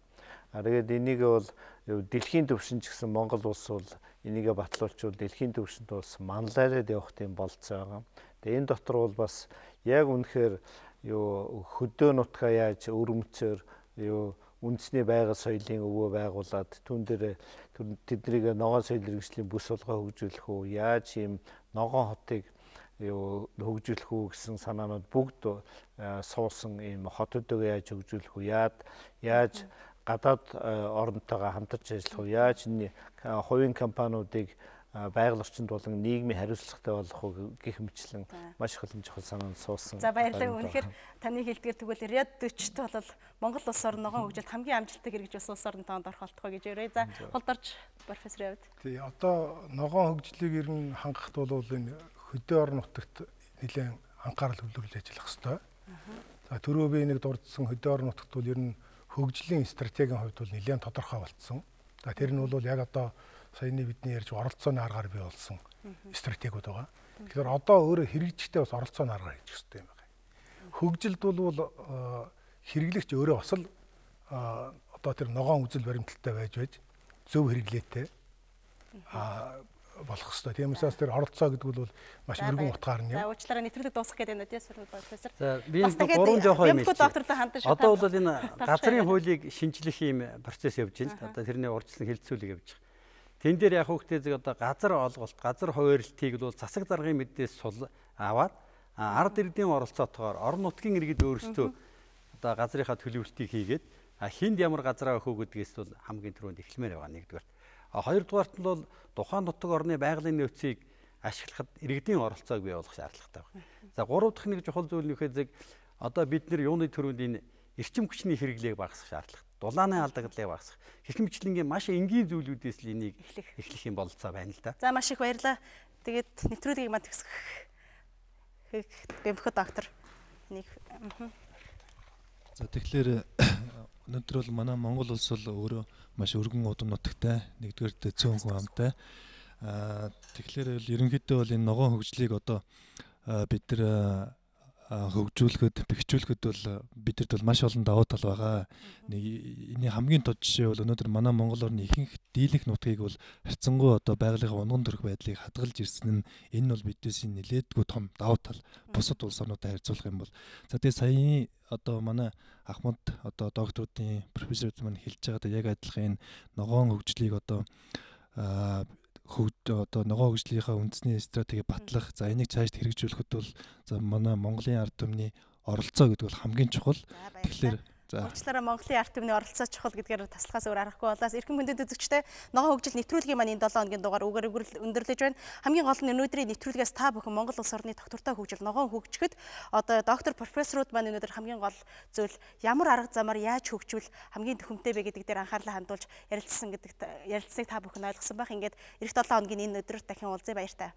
Тэгээд энийг бол дэлхийн түвшинд ч гэсэн Монгол улс бол энийг батлуулчвал дэлхийн түвшинд бас манлайлаад явах тийм болцоо байгаа. Тэгээ энэ дотор бол бас яг үнэхээр юу хөдөө нутгаа яаж өрөмцөөр юу үндэсний байгаль соёлын өвөө байгуулад түн дээр тэднийг ногоон соёл иргэжлийн бүс болгоо хөгжүүлэх үү, яаж ийм ногоон хотыг юу хөгжүүлэх үү гэсэн санаанууд бүгд суусан ийм хотуудыг яаж хөгжүүлэх үү, яаж гадаад орнотойгоо хамтарч ажиллах уу, яаж энэ хувийн компаниудыг байгаль орчинд болон нийгмийн хариуцлагатай болох уу гэх мэтлэн маш их чухал санаанд суусан. За баярлалаа. Үнэхээр таны хэлдгээр тэгвэл Ряд 40-т бол Монгол улс орн ногоон хөгжилд хамгийн амжилттай хэрэгжүүлсэн улс орны тоонд орох болтгоо гэж өрөө. За хулдарч профессор явд. Тий, одоо ногоон хөгжлийг ер нь хангахд бол энэ хөдөө орон нутагт нэлээд анхаарал төвлөрүүлж ажиллах хэрэгтэй. За түрүү би нэг дурдсан хөдөө орон нутагт бол ер нь хөгжлийн стратегийн хувьд бол нэлээд тодорхой болцсон. За тэр нь бол яг одоо саяны бидний ярьж оролцооны аргаар бий болсон стратегиуд байгаа. Тэгэхээр одоо өөрөө хэрэгжихтэй бас оролцооны аргаар хийж хэрэгтэй юм байна. Хөгжилд бол хэрэглэгч өөрөө бас л одоо тэр ногоон үзэл баримталтай байж зөв хэрэглээтэй болох хэрэгтэй. Тийм учраас тэр оролцоо гэдэг бол маш өргөн утгаар нь юм. За уучлаарай нэвтрүүлэг дуусгах гэдэг нь тийм профессор. За би энэ 3 жоохон юм хэлчихье. Доктортой хандаж одоо бол энэ газрын хуулийг шинжлэх юм процесс явж байна. Одоо тэрний урьдчилан хэлэлцүүлэг явж байгаа. Тэн дээр яг хөөхтэй зэрэг одоо газар олголт, газар хуваарлтыг бол засаг даргын мэдээс сул аваад ард иргэдийн оролцоотойгоор орон нутгийн иргэд өөрсдөө одоо газрынхаа төлөвлөлтийг хийгээд хинд ямар газраа өгөх гэдгээс бол хамгийн түрүүнд эхлэмээр байгаа нэгдүгээр. Хоёрдугаарт нь бол тухайн нутаг орны байгалийн нөөцийг ашиглахад иргэдийн оролцоог бий болгох шаардлагатай байна. За гурав дахь нэг чухал зүйл нь үхээ одоо бид нэр юуны төрөнд энэ эрчим хүчний хэрэглээг багасгах шаардлагатай. Дулааны алдагдлыг багасгах. Хэрхэмжлэнгийн маш энгийн зүйлүүдээс л энийг эхлэх юм бололцоо байна л да. За маш их баярлалаа. Тэгээд нэвтрүүлгийг манд төгсгөх бэмхэ доктор нэг За тэгэхээр өнөөдөр бол манай Монгол улс бол өөрөө маш өргөн удам нутагтай, нэгдүгээр цөөн хүн амтай. Тэгэхээр ерөнхийдөө бол энэ ногоон хөгжлийг одоо бид нар хөгжүүлэхэд, бэхжүүлэхэд бол бидэд бол маш олон давуу тал байгаа. Энийн хамгийн тод жишээ бол өнөөдөр манай Монгол орны ихэнх дийлэнх нутгийг бол харьцангуй одоо байгалийнхаа унган төрх байдлыг хадгалж ирсэн нь энэ бол бидээс нэлээдгүй том давуу тал. Бусад улс орнуудтай харьцуулах юм бол за тэгээ саяны одоо манай Ахмад одоо докторуудын профессорууд маань хэлж байгаадаа яг адилхан энэ ногоон хөгжлийг одоо ногоон хөгжлийнхаа үндэсний стратеги батлах за энийг цаашд хэрэгжүүлэхэд бол за манай Монголын ард түмний оролцоо гэдэг бол хамгийн чухал. Тэгэхээр уучлаарай Монголын ард түмний оролцоо чухал гэдгээр таслахаас өөр аргагүй болоос эрхэм хүндэт үзэгчтэй ногоон хөгжил нэвтрүүлгийн маань энэ 7 хоногийн дугаар үгээр өндөрлөж байна. Хамгийн гол нь өнөөдрийн нэвтрүүлгээс та бүхэн Монгол улс орны доктортой хөгжил ногоон хөгжихэд одоо доктор профессорууд маань өнөөдөр хамгийн гол зүйл ямар арга замаар яаж хөгжүүл хамгийн төхөмтэй бэ гэдэг дээр анхаарлаа хандуулж ярилцсаныг та бүхэн ойлгосон байх. Ингээд эх 7 хоногийн энэ өдрөөр дахин уулзъя баяртай.